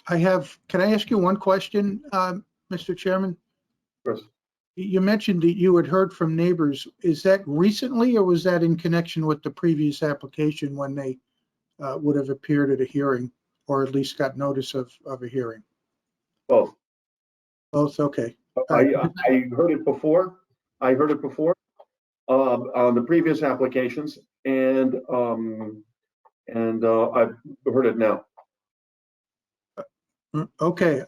Can I ask you one question, Mr. Chairman? Chris. You mentioned that you had heard from neighbors. Is that recently or was that in connection with the previous application when they would have appeared at a hearing or at least got notice of a hearing? Both. Both, okay. I heard it before. I heard it before on the previous applications, and I've heard it now. Okay,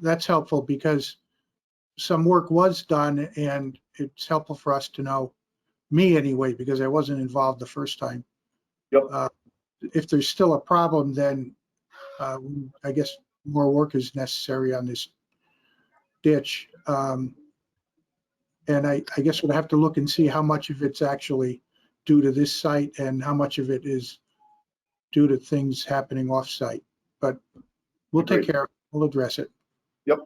that's helpful because some work was done and it's helpful for us to know, me anyway, because I wasn't involved the first time. Yep. If there's still a problem, then I guess more work is necessary on this ditch. And I guess we'll have to look and see how much of it's actually due to this site and how much of it is due to things happening off site. But we'll take care of it. We'll address it. Yep.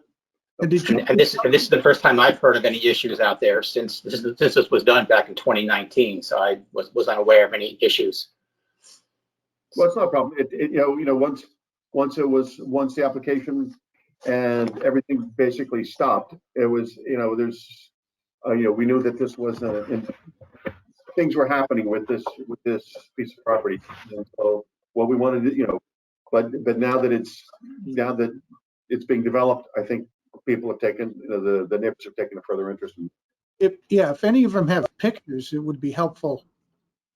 And this is the first time I've heard of any issues out there since this was done back in 2019. So I was unaware of any issues. Well, it's not a problem. Once the application and everything basically stopped, it was, we knew that this was things were happening with this piece of property. And so what we wanted to, but now that it's being developed, I think people have taken, the neighbors have taken a further interest in. If any of them have pictures, it would be helpful.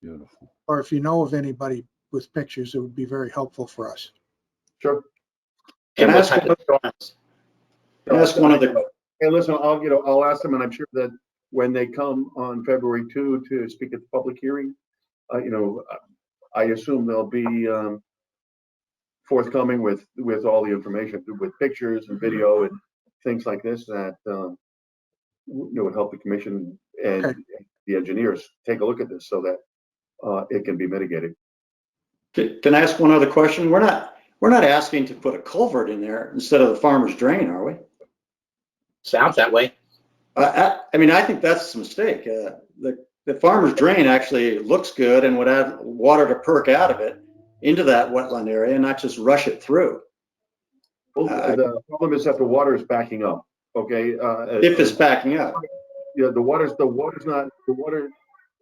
Beautiful. Or if you know of anybody with pictures, it would be very helpful for us. Sure. Can I ask one of the? Hey, listen, I'll ask them, and I'm sure that when they come on February 2 to speak at the public hearing, I assume they'll be forthcoming with all the information, with pictures and video and things like this that would help the commission and the engineers take a look at this so that it can be mitigated. Can I ask one other question? We're not asking to put a culvert in there instead of the farmer's drain, are we? Sounds that way. I mean, I think that's a mistake. The farmer's drain actually looks good and would add water to perk out of it into that wetland area and not just rush it through. Well, the problem is that the water is backing up. Okay. If it's backing up. Yeah, the water,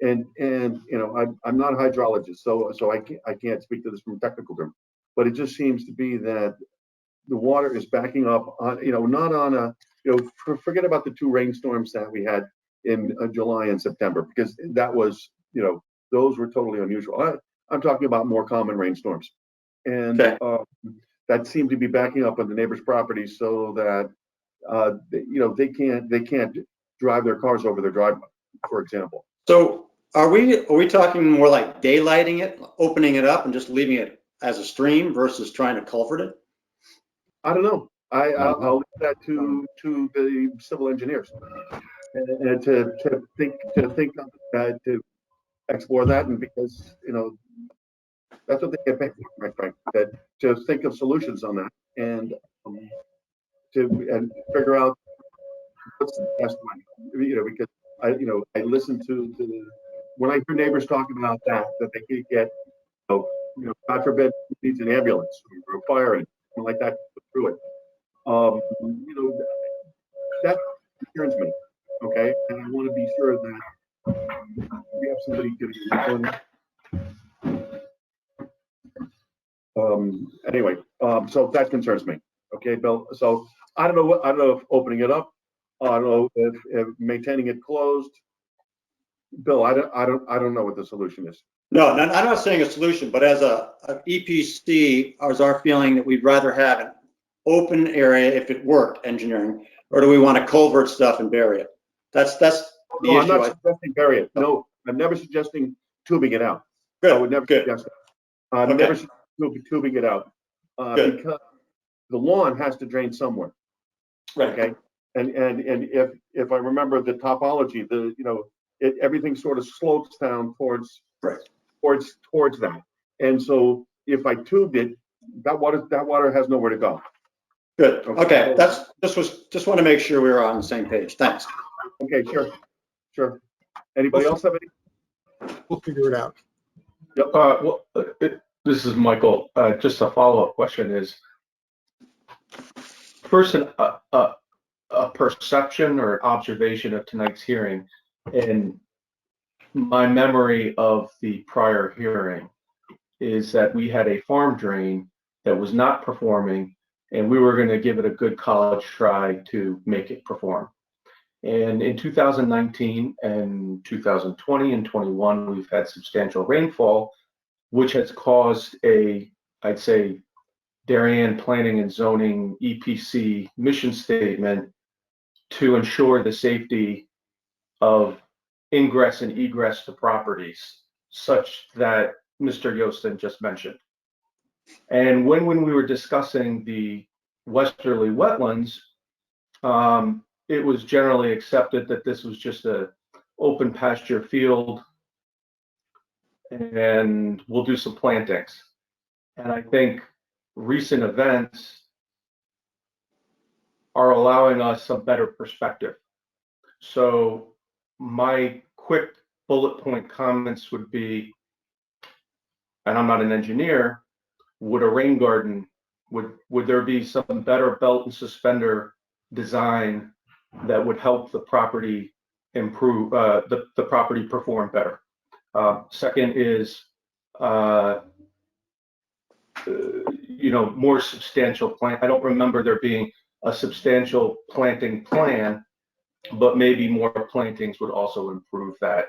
and I'm not a hydrologist, so I can't speak to this from a technical term, but it just seems to be that the water is backing up on, not on a, forget about the 2 rainstorms that we had in July and September, because that was, those were totally unusual. I'm talking about more common rainstorms, and that seemed to be backing up on the neighbors' properties so that they can't drive their cars over their driveway, for example. So are we talking more like daylighting it, opening it up and just leaving it as a stream versus trying to culvert it? I don't know. I'll leave that to the civil engineers and to explore that, and because that's what they get paid for, my friend. That to think of solutions on that and to figure out what's the best way. Because I listen to when I hear neighbors talk about that they can't get, God forbid, needs an ambulance or a fire and something like that through it. That concerns me. Okay, and I want to be sure that we have somebody give you one. Anyway, so that concerns me. Okay, Bill. So I don't know if opening it up, I don't know if maintaining it closed. Bill, I don't know what the solution is. No, I'm not saying a solution, but as a EPC, is our feeling that we'd rather have an open area if it worked, engineering, or do we want to culvert stuff and bury it? That's the No, I'm issue. not suggesting bury it. No, I'm never suggesting tubing it out. Good, I would never suggest that. I'm Okay. never suggesting tubing it out Good. because the lawn has to drain somewhere. Right. Okay, and if I remember the topology, everything sort of slopes down towards that. And so if I tubed it, that water has nowhere to go. Good. Okay. Just want to make sure we were on the same page. Thanks. Okay, sure. Anybody else have any? We'll figure it out. Yep. This is Michael. Just a follow-up question is, first, a perception or observation of tonight's hearing, and my memory of the prior hearing is that we had a farm drain that was not performing, and we were going to give it a good college try to make it perform. And in 2019 and 2020 and 21, we've had substantial rainfall, which has caused I'd say, Darien Planning and Zoning EPC mission statement to ensure the safety of ingress and egress to properties, such that Mr. Yostin just mentioned. And when we were discussing the westerly wetlands, it was generally accepted that this was just a open pasture field and we'll do some plantings. And I think recent events are allowing us some better perspective. So my quick bullet point comments would be, and I'm not an engineer, would a rain garden, would there be some better belt and suspender design that would help the property improve, the property perform better? Second is, more substantial plant. I don't remember there being a substantial planting plan, but maybe more plantings would also improve that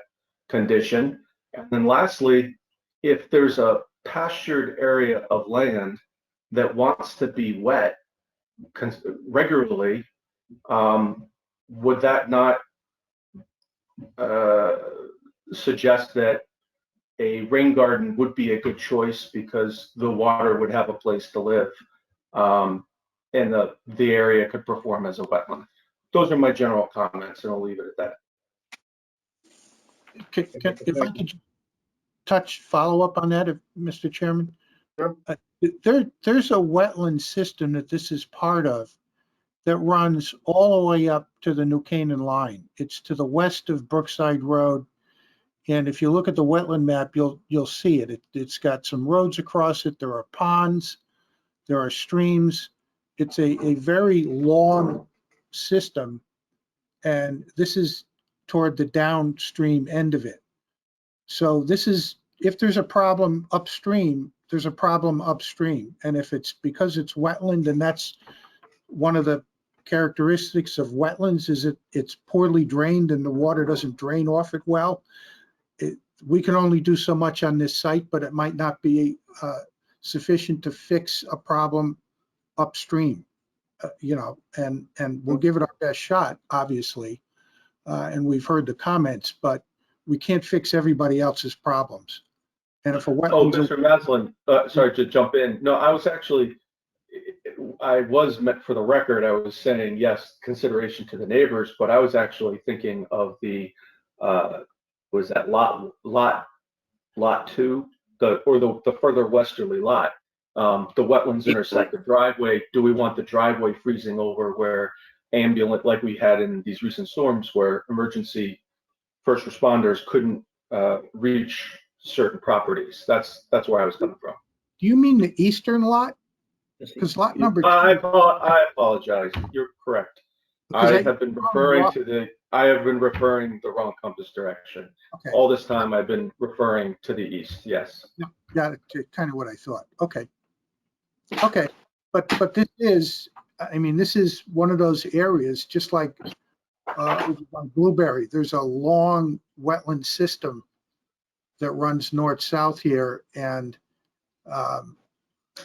condition. And then lastly, if there's a pastured area of land that wants to be wet regularly, would that not suggest that a rain garden would be a good choice because the water would have a place to live, and the area could perform as a wetland? Those are my general comments, and I'll leave it at that. If I could follow up on that, Mr. Chairman. Sure. There's a wetland system that this is part of that runs all the way up to the New Canaan line. It's to the west of Brookside Road. And if you look at the wetland map, you'll see it. It's got some roads across it. There are ponds, there are streams. It's a very long system, and this is toward the downstream end of it. So this is, if there's a problem upstream, there's a problem upstream. And if it's because it's wetland, and that's one of the characteristics of wetlands, is it's poorly drained and the water doesn't drain off it well. We can only do so much on this site, but it might not be sufficient to fix a problem upstream, and we'll give it our best shot, obviously. And we've heard the comments, but we can't fix everybody else's problems. And if a wetland— Oh, Mr. Maslin, sorry to jump in. No, I was meant for the record, I was saying yes, consideration to the neighbors, but I was actually thinking of the, was that lot 2, the further westerly lot, the wetlands intersect the driveway. Do we want the driveway freezing over where ambulance, like we had in these recent storms, where emergency first responders couldn't reach certain properties? That's where I was coming from. Do you mean the eastern lot? Because lot number 2. I apologize. You're correct. I have been referring to the I have been referring the wrong compass direction. Okay. All this time I've been referring to the east, yes. Yeah, kind of what I thought. Okay. Okay, but this is, I mean, this is one of those areas, just like over on Blueberry, there's a long wetland system that runs north-south here, and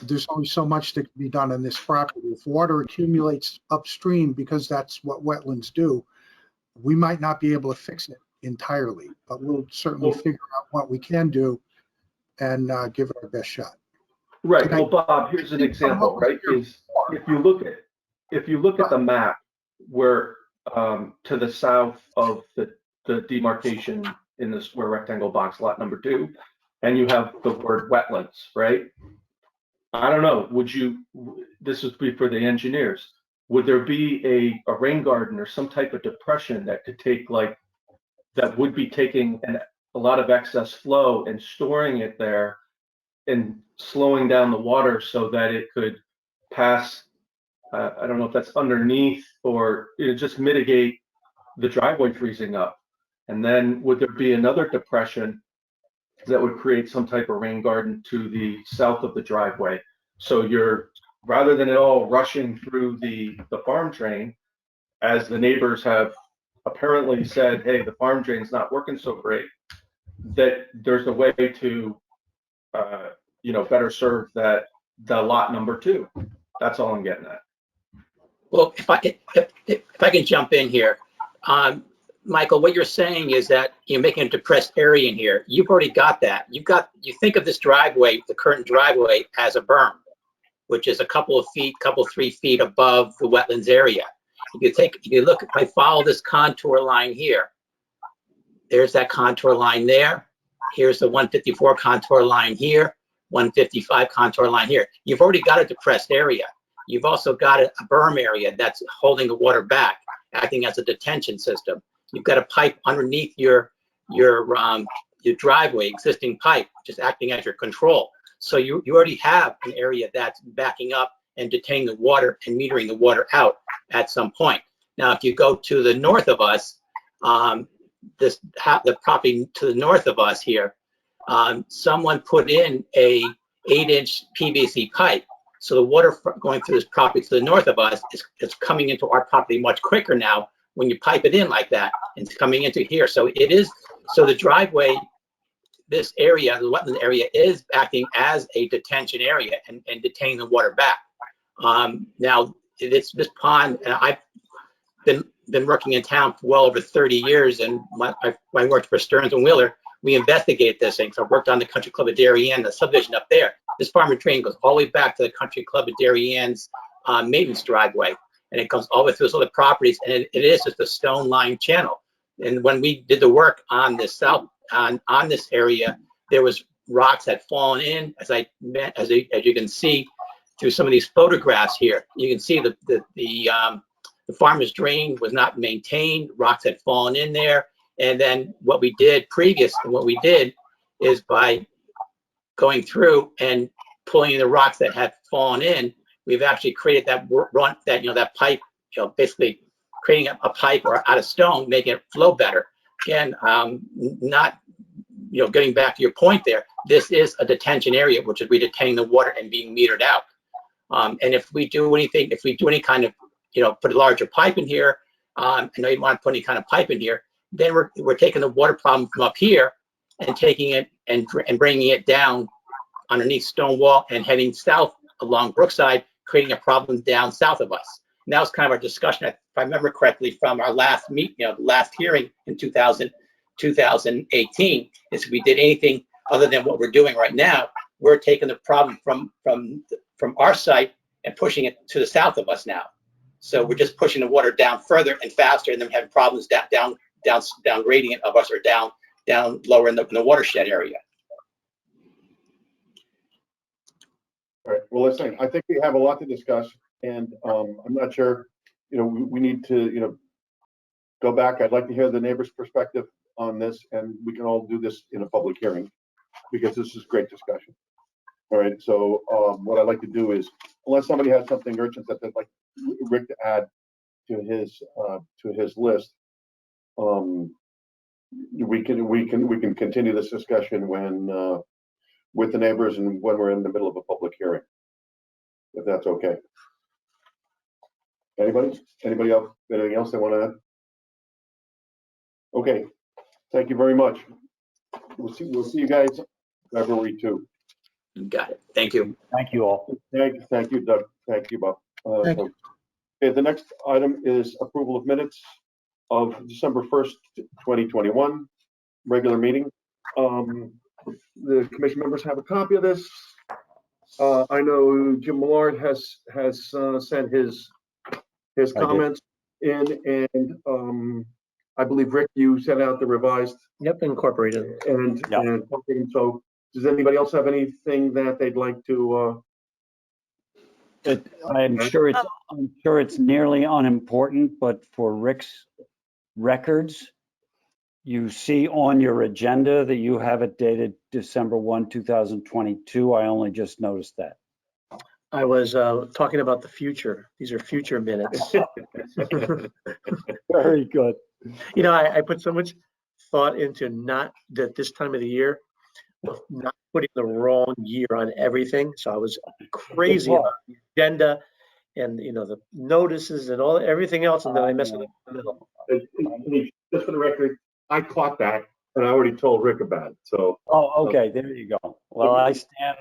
there's only so much that can be done on this property. If water accumulates upstream, because that's what wetlands do, we might not be able to fix it entirely, but we'll certainly figure out what we can do and give it our best shot. Right. Well, Bob, here's an example, right? Is if you look at the map where to the south of the demarcation in the square rectangle box, lot number 2, and you have the word wetlands, right? I don't know, this would be for the engineers, would there be a rain garden or some type of depression that could take that would be taking a lot of excess flow and storing it there and slowing down the water so that it could pass, I don't know if that's underneath or just mitigate the driveway freezing up? And then would there be another depression that would create some type of rain garden to the south of the driveway? So rather than it all rushing through the farm drain, as the neighbors have apparently said, hey, the farm drain's not working so great, that there's a way to better serve the lot number 2. That's all I'm getting at. Well, if I can jump in here, Michael, what you're saying is that you're making a depressed area in here. You've already got that. You think of this driveway, the current driveway, as a berm, which is a couple 3 feet above the wetlands area. If you look, if I follow this contour line here, there's that contour line there. Here's the 154 contour line here, 155 contour line here. You've already got a depressed area. You've also got a berm area that's holding the water back, acting as a detention system. You've got a pipe underneath your driveway, existing pipe, just acting as your control. So you already have an area that's backing up and detaining the water and metering the water out at some point. Now, if you go to the north of us, the property to the north of us here, someone put in a 8-inch PVC pipe. So the water going through this property to the north of us is coming into our property much quicker now when you pipe it in like that. It's coming into here. So the driveway, this area, the wetland area, is acting as a detention area and detaining the water back. Now, this pond, and I've been working in town for well over 30 years, and I worked for Stearns and Wheeler. We investigated this thing. So I worked on the Country Club of Darien, the subdivision up there. This farm and train goes all the way back to the Country Club of Darien's maintenance driveway, and it comes all the way through those other properties, and it is just a stone lined channel. And when we did the work on this on this area, there was rocks that fallen in, as you can see through some of these photographs here. You can see the farmer's drain was not maintained, rocks had fallen in there. And then what we did is by going through and pulling in the rocks that had fallen in, we've actually created that pipe, basically creating a pipe out of stone, making it flow better. Again, not, getting back to your point there, this is a detention area, which is we detain the water and being metered out. And if we do any kind of, put a larger pipe in here, I know you want to put any kind of pipe in here, then we're taking the water problem from up here and taking it and bringing it down underneath Stonewall and heading south along Brookside, creating a problem down south of us. And that was kind of our discussion, if I remember correctly, from our last last hearing in 2018, is if we did anything other than what we're doing right now, we're taking the problem from our site and pushing it to the south of us now. So we're just pushing the water down further and faster, and then having problems down gradient of us, or down lower in the watershed area. All right. Well, listen, I think we have a lot to discuss, and I'm not sure, we need to, go back. I'd like to hear the neighbor's perspective on this, and we can all do this in a public hearing, because this is great discussion. All right. So what I'd like to do is, unless somebody has something urgent that they'd like Rick to add to his list, we can continue this discussion when, with the neighbors and when we're in the middle of a public hearing, if that's okay. Anybody else, anything else they want to add? Okay, thank you very much. We'll see you guys February 2. Got it. Thank you. Thank you all. Thank you, Doug. Thank you, Bob. Thank you. Okay, the next item is approval of minutes of December 1st, 2021, regular meeting. The commission members have a copy of this. I know Jim Millard has sent his comments in, and I believe, Rick, you sent out the revised. Yep, incorporated. And so does anybody else have anything that they'd like to? I'm sure it's nearly unimportant, but for Rick's records, you see on your agenda that you have it dated December 1, 2022. I only just noticed that. I was talking about the future. These are future minutes. Very good. You know, I put so much thought into not that this time of the year, not putting the wrong year on everything. So I was crazy about the agenda and, you know, the notices and everything else, and then I messed it up in the middle. Just for the record, I caught that, and I already told Rick about it. So. Oh, okay. There you go. Well, I stand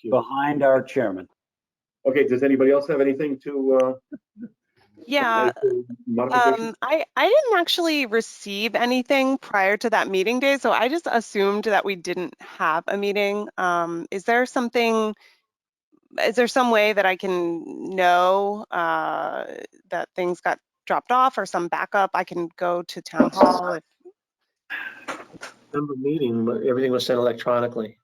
behind our chairman. Okay. Does anybody else have anything to? Yeah. I didn't actually receive anything prior to that meeting day, so I just assumed that we didn't have a meeting. Is there some way that I can know that things got dropped off, or some backup? I can go to town hall if. Remember meeting, but everything was sent electronically.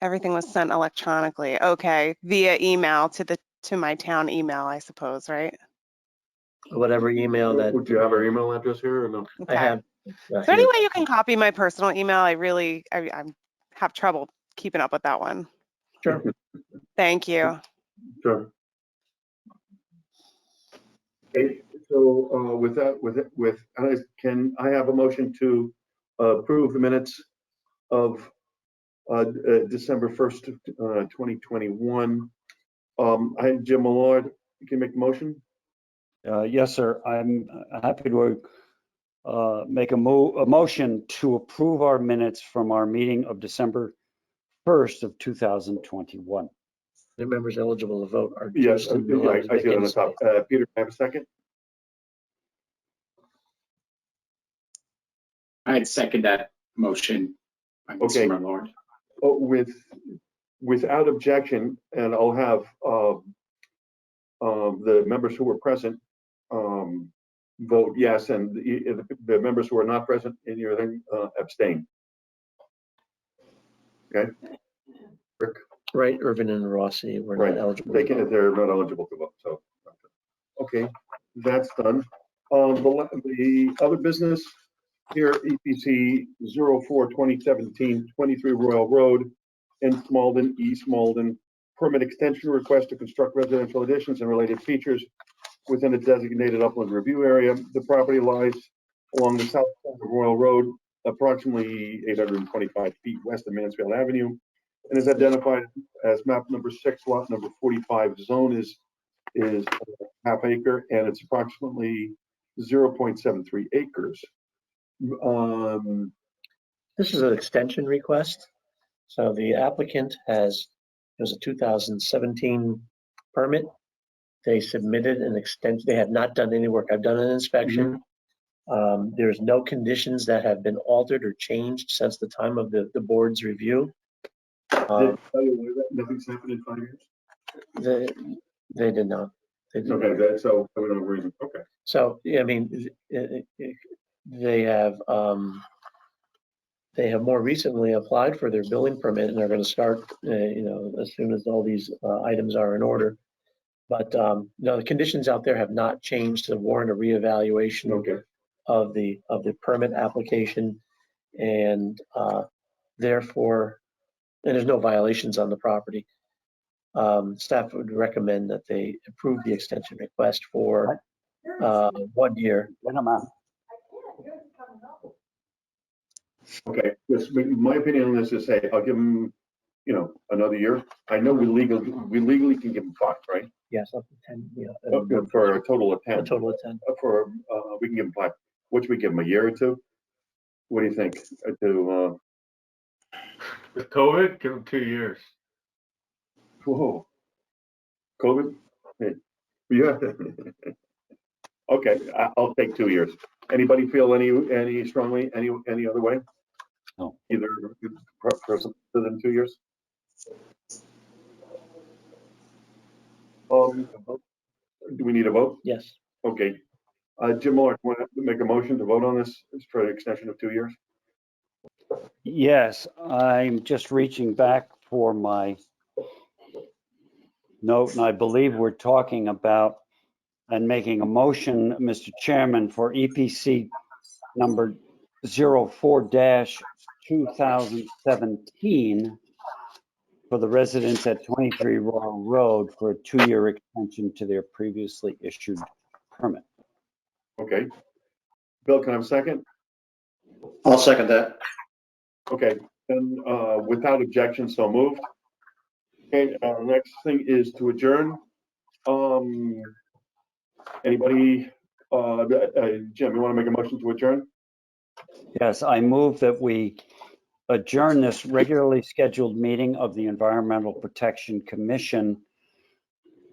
Everything was sent electronically. Okay, via email to my town email, I suppose, right? Whatever email that. Would you have our email address here or no? Okay. I have. Is there any way you can copy my personal email? I have trouble keeping up with that one. Sure. Thank you. Sure. Okay, so can I have a motion to approve the minutes of December 1st, 2021? I had Jim Millard. You can make the motion. Yes, sir. I'm happy to make a motion to approve our minutes from our meeting of December 1st of 2021. The members eligible to vote are. Yes, I see it on the top. Peter, have a second? I'd second that motion. Okay. Lord. Oh, without objection, and I'll have the members who were present vote yes, and the members who are not present in your thing abstain. Okay. Rick? Right, Irvin and Rossi were not eligible. They're not eligible to vote. So, okay, that's done. The other business here, EPC 04-2017, 23 Royal Road in Malden, East Malden, permit extension request to construct residential additions and related features within a designated upland review area. The property lies along the south side of Royal Road, approximately 825 feet west of Mansfield Avenue, and is identified as map number 6, lot number 45. Zone is half acre, and it's approximately 0.73 acres. This is an extension request. So the applicant there's a 2017 permit. They submitted an extension. They have not done any work. I've done an inspection. There's no conditions that have been altered or changed since the time of the board's review. Nothing's happened in 5 years? They did not. Okay, so for no reason. Okay. So, yeah, I mean, they have more recently applied for their building permit, and they're going to start, as soon as all these items are in order. But no, the conditions out there have not changed to warrant a reevaluation of the permit application, and therefore, and there's no violations on the property. Staff would recommend that they approve the extension request for 1 year. Okay, this, my opinion on this is, hey, I'll give them, another year. I know we legally can give them 5, right? Yes, up to 10, yeah. For a total of 10. A total of 10. We can give them 5. What should we give them, a year or 2? What do you think? With COVID, give them 2 years. Whoa. COVID? Hey, yeah. Okay, I'll take 2 years. Anybody feel any strongly, any other way? No. Either person than 2 years? Do we need a vote? Yes. Okay. Jim Moore, want to make a motion to vote on this for an extension of 2 years? Yes, I'm just reaching back for my note, and I believe we're talking about and making a motion, Mr. Chairman, for EPC number 04-2017 for the residents at 23 Royal Road for a 2-year extension to their previously issued permit. Okay. Bill, can I have a second? I'll second that. Okay, then without objection, so moved. Okay, next thing is to adjourn. Anybody, Jim, you want to make a motion to adjourn? Yes, I move that we adjourn this regularly scheduled meeting of the Environmental Protection Commission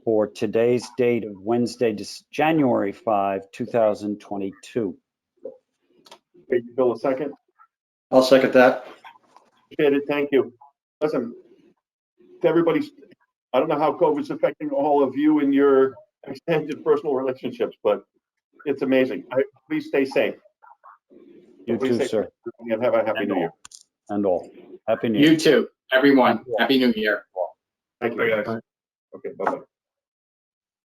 for today's date of Wednesday, January 5, 2022. Okay, Bill, a second? I'll second that. Appreciate it, thank you. Listen, to everybody, I don't know how COVID's affecting all of you in your extended personal relationships, but it's amazing. Please stay safe. You Please too, stay sir. safe and have a happy new year. And all. Happy New Year. You too, everyone. Happy New Year. Thank you. Bye, guys. Okay, bye-bye.